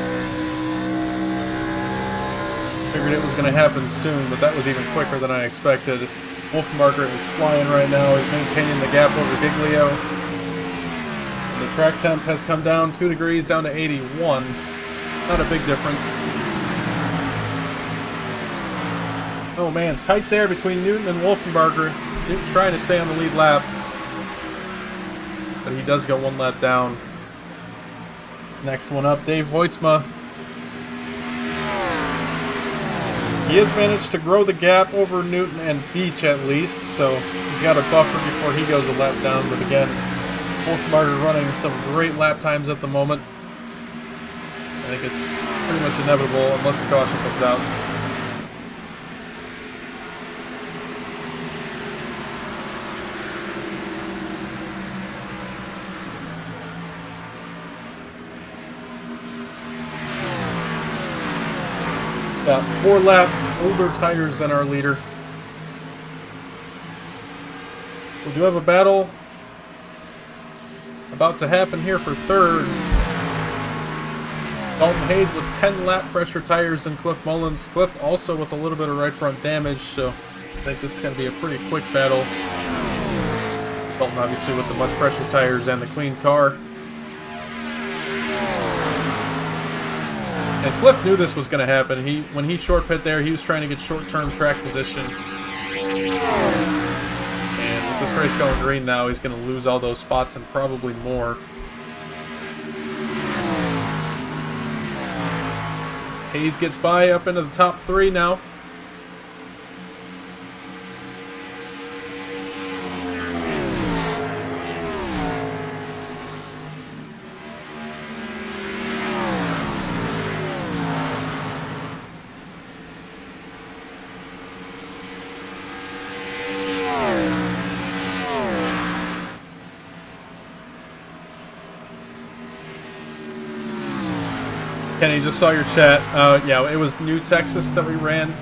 Figured it was going to happen soon, but that was even quicker than I expected. Wolfmarger is flying right now. He's maintaining the gap over Giglio. The track temp has come down 2 degrees, down to 81. Not a big difference. Oh man, tight there between Newton and Wolfmarger. Newton trying to stay on the lead lap. But he does go one lap down. Next one up, Dave Hoitzma. He has managed to grow the gap over Newton and Beach at least, so he's got a buffer before he goes a lap down. But again, Wolfmarger running some great lap times at the moment. I think it's pretty much inevitable unless a caution comes out. Got 4-lap older tires than our leader. We do have a battle about to happen here for third. Dalton Hayes with 10-lap fresher tires than Cliff Mullins. Cliff also with a little bit of right front damage, so I think this is going to be a pretty quick battle. Dalton obviously with the much fresher tires and the clean car. And Cliff knew this was going to happen. When he short pit there, he was trying to get short-term track position. And with this race going green now, he's going to lose all those spots and probably more. Hayes gets by up into the top 3 now. Kenny, just saw your chat. Yeah, it was New Texas that we ran.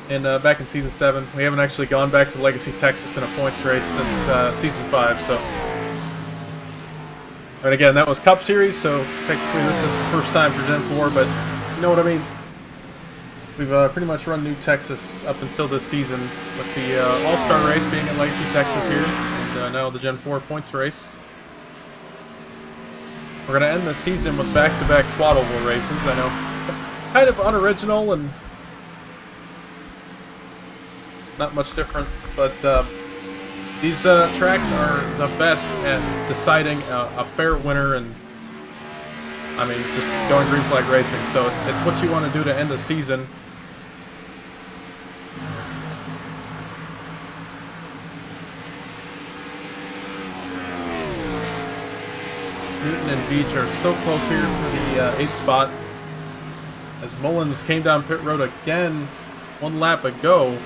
And back in Season 7. We haven't actually gone back to Legacy Texas in a points race since Season 5, so... And again, that was Cup Series, so technically this is the first time for Gen 4, but you know what I mean? We've pretty much run New Texas up until this season, with the All-Star race being in Legacy, Texas here, and now the Gen 4 points race. We're going to end the season with back-to-back quad oval races. I know, kind of unoriginal and not much different, but these tracks are the best at deciding a fair winner and, I mean, just going green flag racing. So it's what you want to do to end the season. Newton and Beach are still close here for the 8th spot. As Mullins came down pit road again 1 lap ago.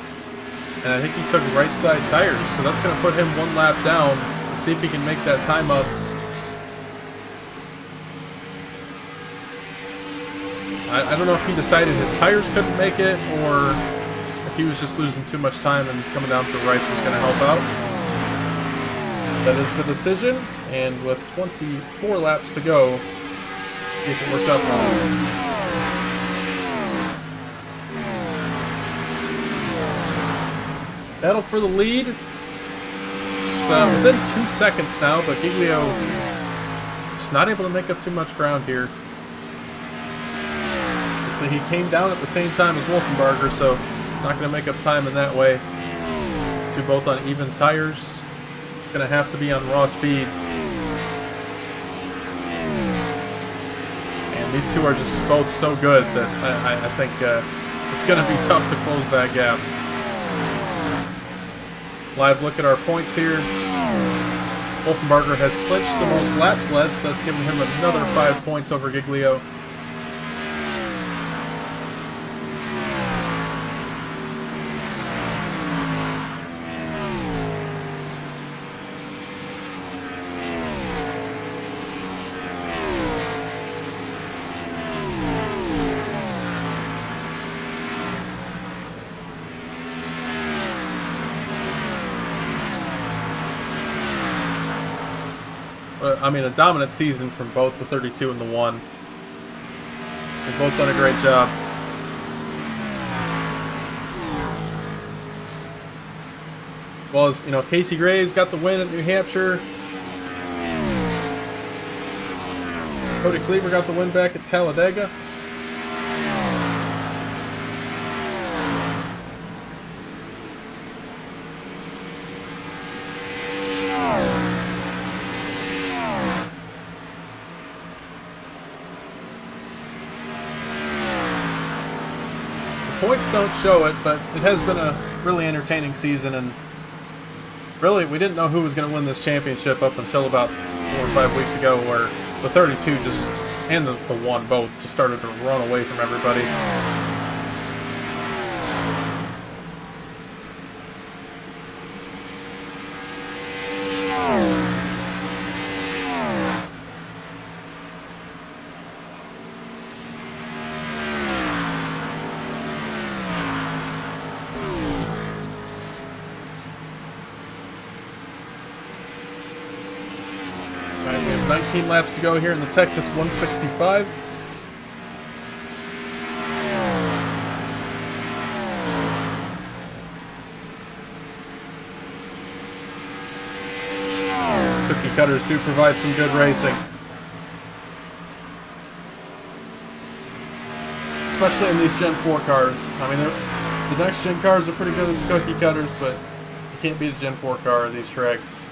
And I think he took right side tires, so that's going to put him 1 lap down. Let's see if he can make that time up. I don't know if he decided his tires couldn't make it, or if he was just losing too much time and coming down for rights was going to help out. That is the decision, and with 24 laps to go, see if it works out for him. Battle for the lead. It's within 2 seconds now, but Giglio just not able to make up too much ground here. So he came down at the same time as Wolfenbarger, so not going to make up time in that way. These two both on even tires. Going to have to be on raw speed. And these two are just both so good that I think it's going to be tough to close that gap. Live look at our points here. Wolfenbarger has clinched the most laps led, so that's giving him another 5 points over Giglio. I mean, a dominant season from both the 32 and the 1. They've both done a great job. Well, as you know, Casey Graves got the win at New Hampshire. Cody Cleaver got the win back at Talladega. Points don't show it, but it has been a really entertaining season, and really we didn't know who was going to win this championship up until about 4 or 5 weeks ago, where the 32 just and the 1 both just started to run away from everybody. Alright, we have 19 laps to go here in the Texas 165. Cookie cutters do provide some good racing. Especially in these Gen 4 cars. I mean, the next gen cars are pretty good with the cookie cutters, but you can't beat a Gen 4 car at these tracks.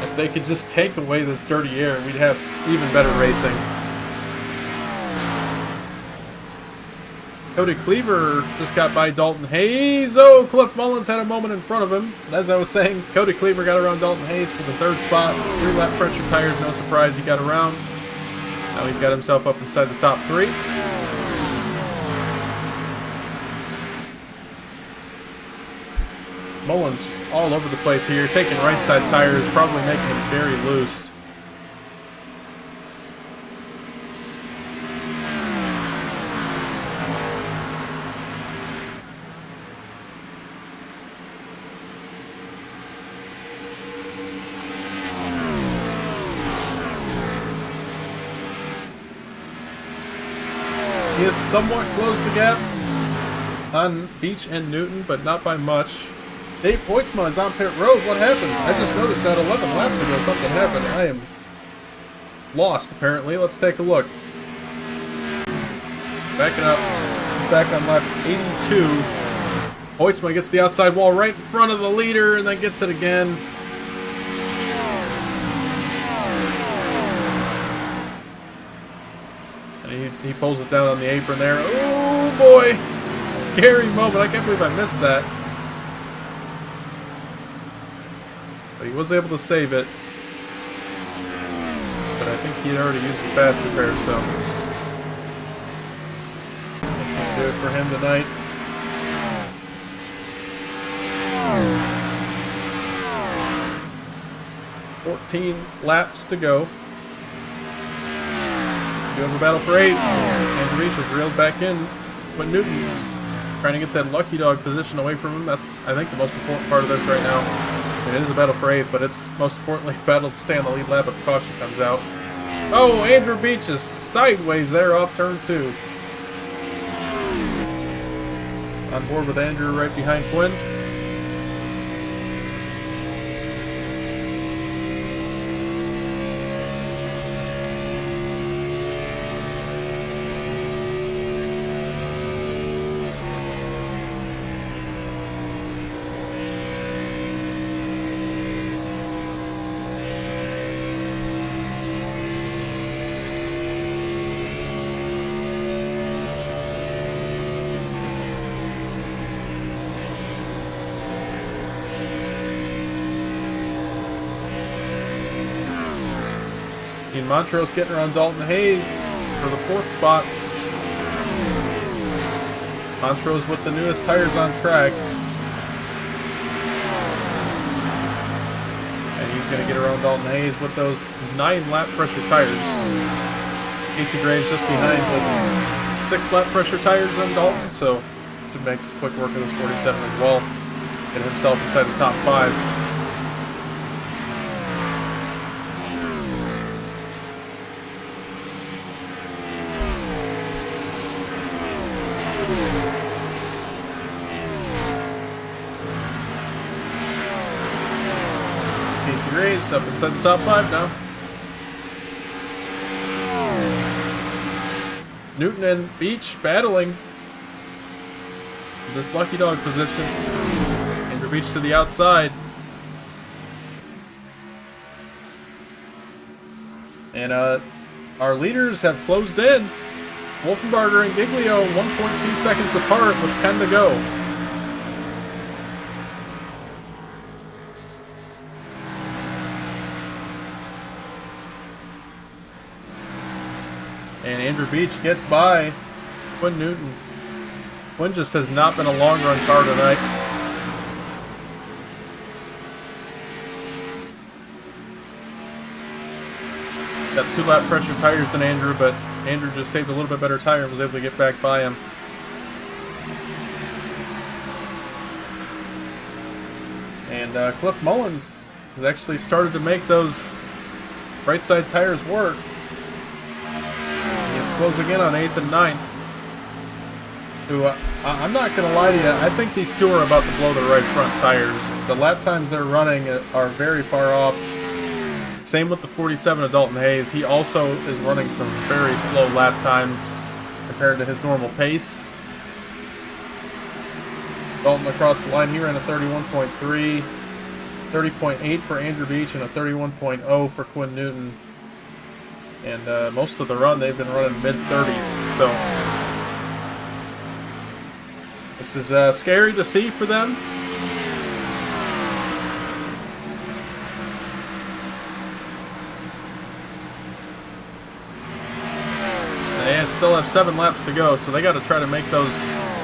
If they could just take away this dirty air, we'd have even better racing. Cody Cleaver just got by Dalton Hayes. Oh, Cliff Mullins had a moment in front of him. And as I was saying, Cody Cleaver got around Dalton Hayes for the 3rd spot. 3-lap pressure tires, no surprise he got around. Now he's got himself up inside the top 3. Mullins just all over the place here. Taking right side tires, probably making him very loose. He has somewhat closed the gap on Beach and Newton, but not by much. Dave Hoytsma is on pit road. What happened? I just noticed that 11 laps ago something happened. I am lost, apparently. Let's take a look. Backing up. This is back on lap 82. Hoytsma gets the outside wall right in front of the leader and then gets it again. He pulls it down on the apron there. Oh boy! Scary moment. I can't believe I missed that. But he was able to save it. But I think he had already used the fast repair, so that's gonna do it for him tonight. "14 laps to go. Do have a battle for 8. Andrew Beach was reeled back in. But Newton trying to get that lucky dog position away from him. That's, I think, the most important part of this right now. I mean, it is a battle for 8, but it's most importantly a battle to stay on the lead lap if caution comes out. Oh, Andrew Beach is sideways there off turn 2. On board with Andrew right behind Quinn. Dean Montrose getting around Dalton Hayes for the 4th spot. Montrose with the newest tires on track. And he's going to get around Dalton Hayes with those 9-lap pressure tires. Casey Graves just behind with 6-lap pressure tires on Dalton, so should make quick work of this 47 as well. Get himself inside the top 5. Graves up inside the top 5 now. Newton and Beach battling this lucky dog position. Andrew Beach to the outside. And our leaders have closed in. Wolfenbarger and Giglio 1.2 seconds apart with 10 to go. And Andrew Beach gets by Quinn Newton. Quinn just has not been a long run car tonight. Got 2-lap fresher tires than Andrew, but Andrew just saved a little bit better tire and was able to get back by him. And Cliff Mullins has actually started to make those right side tires work. Closing in on 8th and 9th. Who, I'm not going to lie to you, I think these two are about to blow their right front tires. The lap times they're running are very far off. Same with the 47 of Dalton Hayes. He also is running some very slow lap times compared to his normal pace. Dalton across the line here in a 31.3, 30.8 for Andrew Beach, and a 31.0 for Quinn Newton. And most of the run, they've been running mid-30s. So this is scary to see for them. They still have 7 laps to go, so they got to try to make those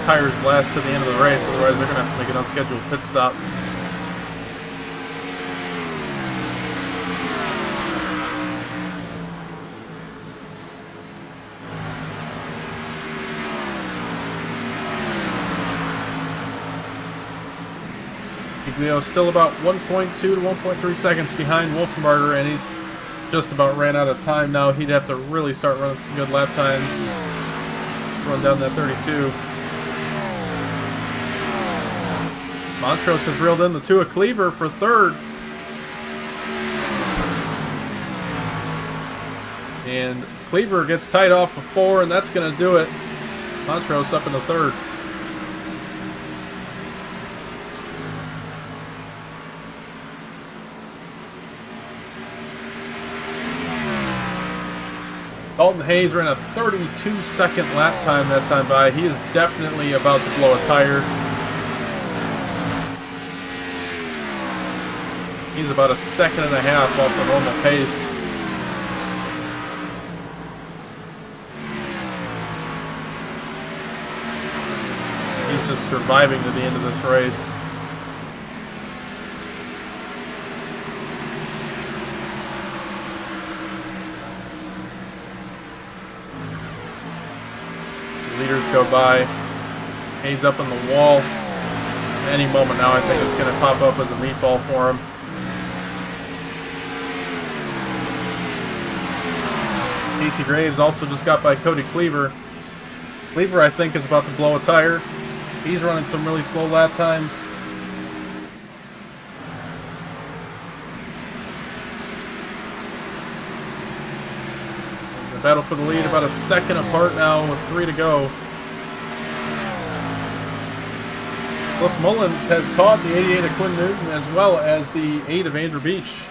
tires last to the end of the race. Otherwise, they're going to have to make an unscheduled pit stop. Giglio still about 1.2 to 1.3 seconds behind Wolfenbarger, and he's just about ran out of time now. He'd have to really start running some good lap times. Run down that 32. Montrose has reeled in the two of Cleaver for third. And Cleaver gets tied off with 4, and that's going to do it. Montrose up in the third. Dalton Hayes ran a 32-second lap time that time by. He is definitely about to blow a tire. He's about a second and a half off the normal pace. He's just surviving to the end of this race. Leaders go by. Hayes up on the wall. Any moment now, I think it's going to pop up as a meatball for him. Casey Graves also just got by Cody Cleaver. Cleaver, I think, is about to blow a tire. He's running some really slow lap times. The battle for the lead about a second apart now with 3 to go. Cliff Mullins has caught the 88 of Quinn Newton as well as the 8 of Andrew Beach.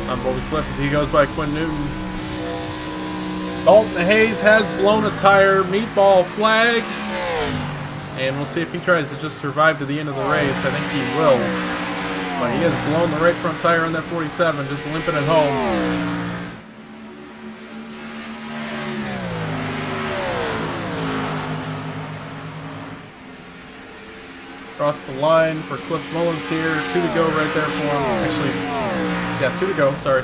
On board with Cliff as he goes by Quinn Newton. Dalton Hayes has blown a tire. Meatball flag. And we'll see if he tries to just survive to the end of the race. I think he will. But he has blown the right front tire on that 47, just limping it home. Across the line for Cliff Mullins here. 2 to go right there for him. Actually, yeah, 2 to go, sorry.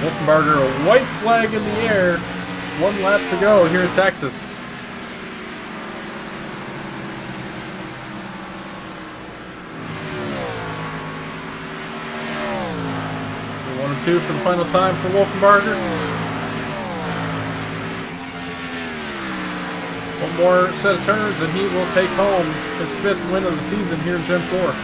Wolfenbarger, a white flag in the air. 1 lap to go here in Texas. 1 and 2 for the final time for Wolfenbarger. One more set of turns and he will take home his 5th win of the season here in Gen 4.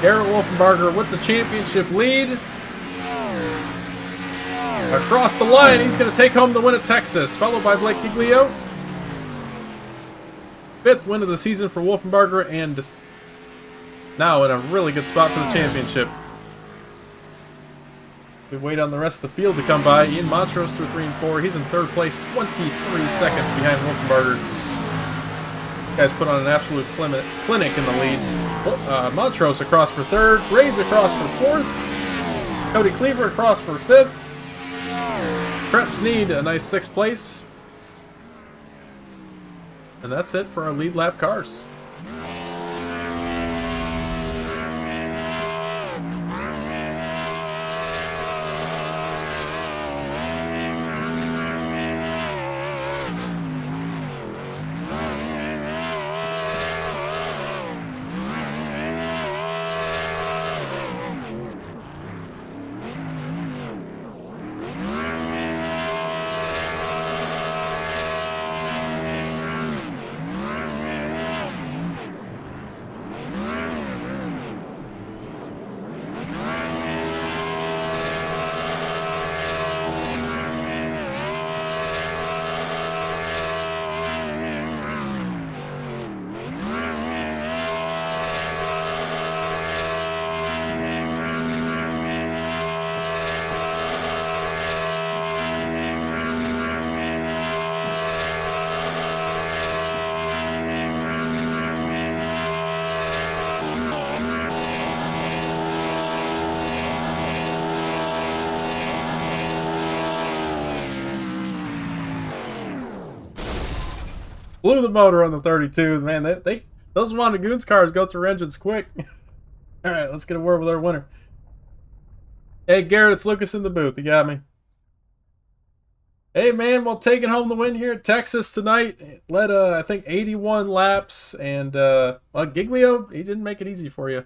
Garrett Wolfenbarger with the championship lead. Across the line, he's going to take home the win at Texas, followed by Blake Giglio. 5th win of the season for Wolfenbarger, and now in a really good spot for the championship. We wait on the rest of the field to come by. Ian Montrose through 3 and 4. He's in 3rd place, 23 seconds behind Wolfenbarger. Guys put on an absolute clinic in the lead. Montrose across for 3rd. Graves across for 4th. Cody Cleaver across for 5th. Trent Sneed a nice 6th place. And that's it for our lead lap cars. Blew the motor on the 32. Man, those Montagoons cars go through engines quick. All right, let's get a word with our winner. Hey, Garrett, it's Lucas in the booth. You got me. Hey, man, well, taking home the win here at Texas tonight. Led, I think, 81 laps, and, well, Giglio, he didn't make it easy for you.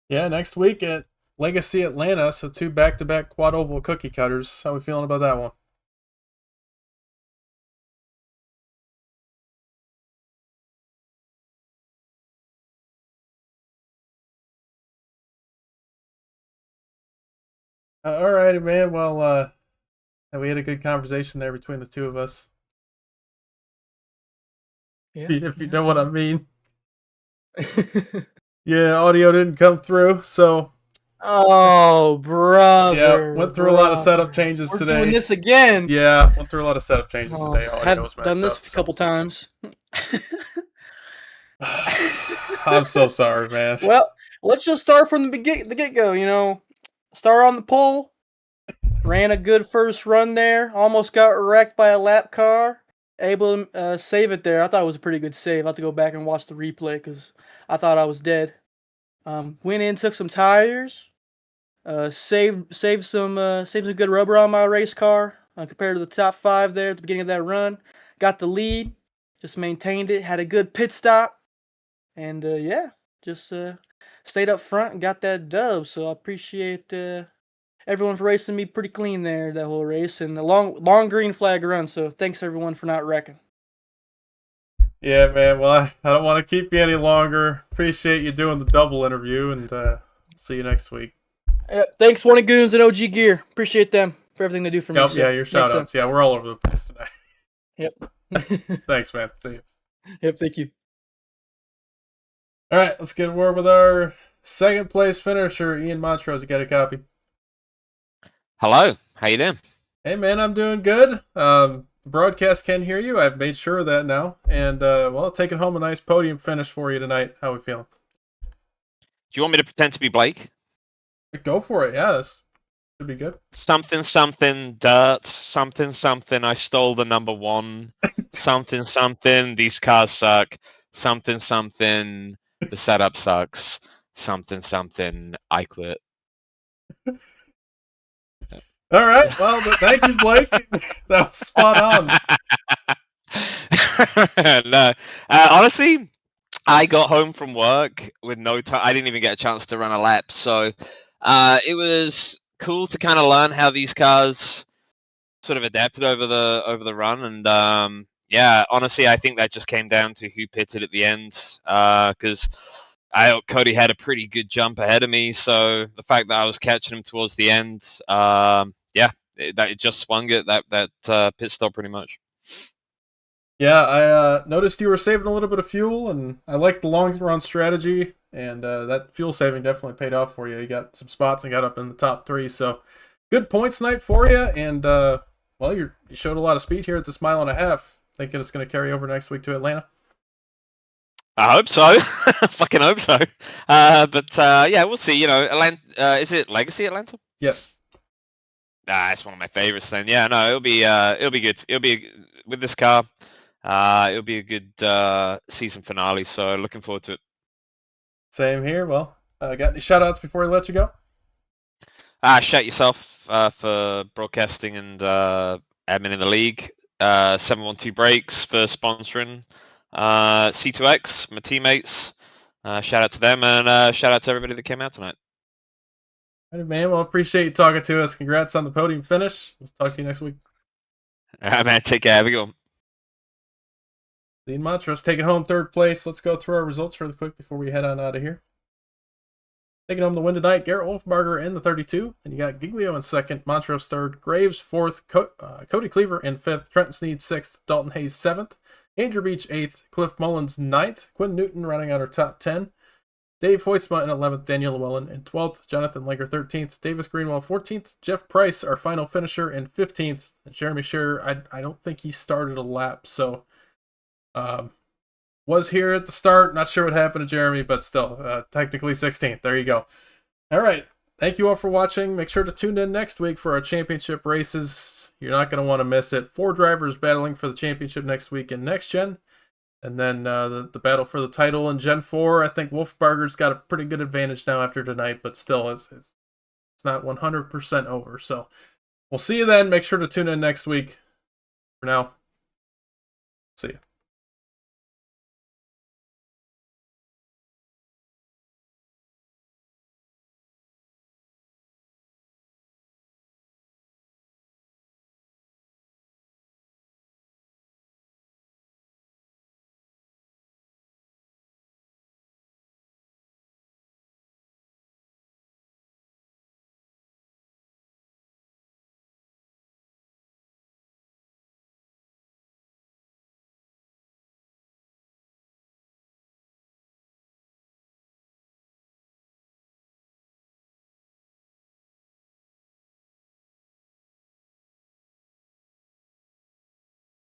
Yeah, next week at Legacy Atlanta, so 2 back-to-back quad oval cookie cutters. How we feeling about that one? All righty, man. Well, we had a good conversation there between the two of us. Yeah, If you know what I mean. Yeah, audio didn't come through, so Oh, yeah, brother, went through a lot of setup brother. changes We're today. doing this again. Yeah, went through a lot of setup changes Oh, today. Audio have was done messed this up, a so couple times. I'm so sorry, man. Well, let's just start from the get-go, Start on the pole. Ran a good first run there. Almost got wrecked by a lap car. Able to save it there. I thought it was a pretty good save. I have to go back and watch the replay because I thought I was dead. Went in, took some tires. Saved some good rubber on my race car compared to the top 5 there at the beginning of that run. Got the lead, just maintained it. Had a good pit stop, and yeah, just stayed up front and got that dub. So I appreciate everyone for racing me pretty clean there that whole race, and a long green flag run. So thanks everyone for not wrecking. Yeah, man. Well, I don't want to keep you any longer. Appreciate you doing the double interview, and see you next week. Thanks, One Goons and OG Gear. Appreciate them for everything they do for me. Yep, So yeah, your shout outs. Yeah, we're all over the place tonight. Yep. Thanks, man. See you. Yep, thank you. All right, let's get a word with our second place finisher, Ian Montrose. You got a copy? Hello, how you doing? Hey, man, I'm doing good. Broadcast can hear you. I've made sure of that now. And, well, taking home a nice podium finish for you tonight. How we feeling? Do you want me to pretend to be Blake? Go for it. Yeah, this should be good. Something, dirt. Something, I stole the number 1. Something, these cars suck. Something, the setup sucks. Something, I quit. All right. Well, thank you, Blake. That was spot on. No, honestly, I got home from work with no time. I didn't even get a chance to run a lap, so it was cool to kind of learn how these cars sort of adapted over the run. And yeah, honestly, I think that just came down to who pitted at the end, because Cody had a pretty good jump ahead of me, so the fact that I was catching him towards the end, yeah, it just swung it that pit stop pretty much. Yeah, I noticed you were saving a little bit of fuel, and I like the long run strategy, and that fuel saving definitely paid off for you. You got some spots and got up in the top 3, so good points night for you, and well, you showed a lot of speed here at this 1.5 miles. Thinking it's going to carry over next week to Atlanta? I hope so. Fucking hope so. But yeah, we'll see. Atlanta, is it Legacy Atlanta? Yes. It's one of my favorites. Then yeah, no, it'll be good. With this car. It'll be a good season finale. So looking forward to it. Same here. Well, got any shout outs before I let you go? Shout yourself for broadcasting and admin in the league. 712Breaks for sponsoring. C2X, my teammates. Shout out to them, and shout out to everybody that came out tonight. All right, man. Well, appreciate you talking to us. Congrats on the podium finish. We'll talk to you next week. All right, man. Take care. Have a good one. Dean Montrose taking home third place. Let's go through our results really quick before we head on out of here. Taking home the win tonight, Garrett Wolfbarger in the 32. And you got Giglio in second, Montrose third, Graves fourth, Cody Cleaver in fifth, Trenton Sneed sixth, Dalton Hayes seventh, Andrew Beach eighth, Cliff Mullins ninth, Quinn Newton running out our top 10, Dave Hoysma in 11th, Daniel Llewellyn in 12th, Jonathan Lager 13th, Davis Greenwell 14th, Jeff Price, our final finisher, in 15th, and Jeremy Shearer, I don't think he started a lap, so was here at the start. Not sure what happened to Jeremy, but still, technically 16th. There you go. All right. Thank you all for watching. Make sure to tune in next week for our championship races. You're not going to want to miss it. 4 drivers battling for the championship next week in Next Gen. And then the battle for the title in Gen 4. I think Wolfbarger's got a pretty good advantage now after tonight, but still, it's not 100% over. So we'll see you then. Make sure to tune in next week. For now, see you.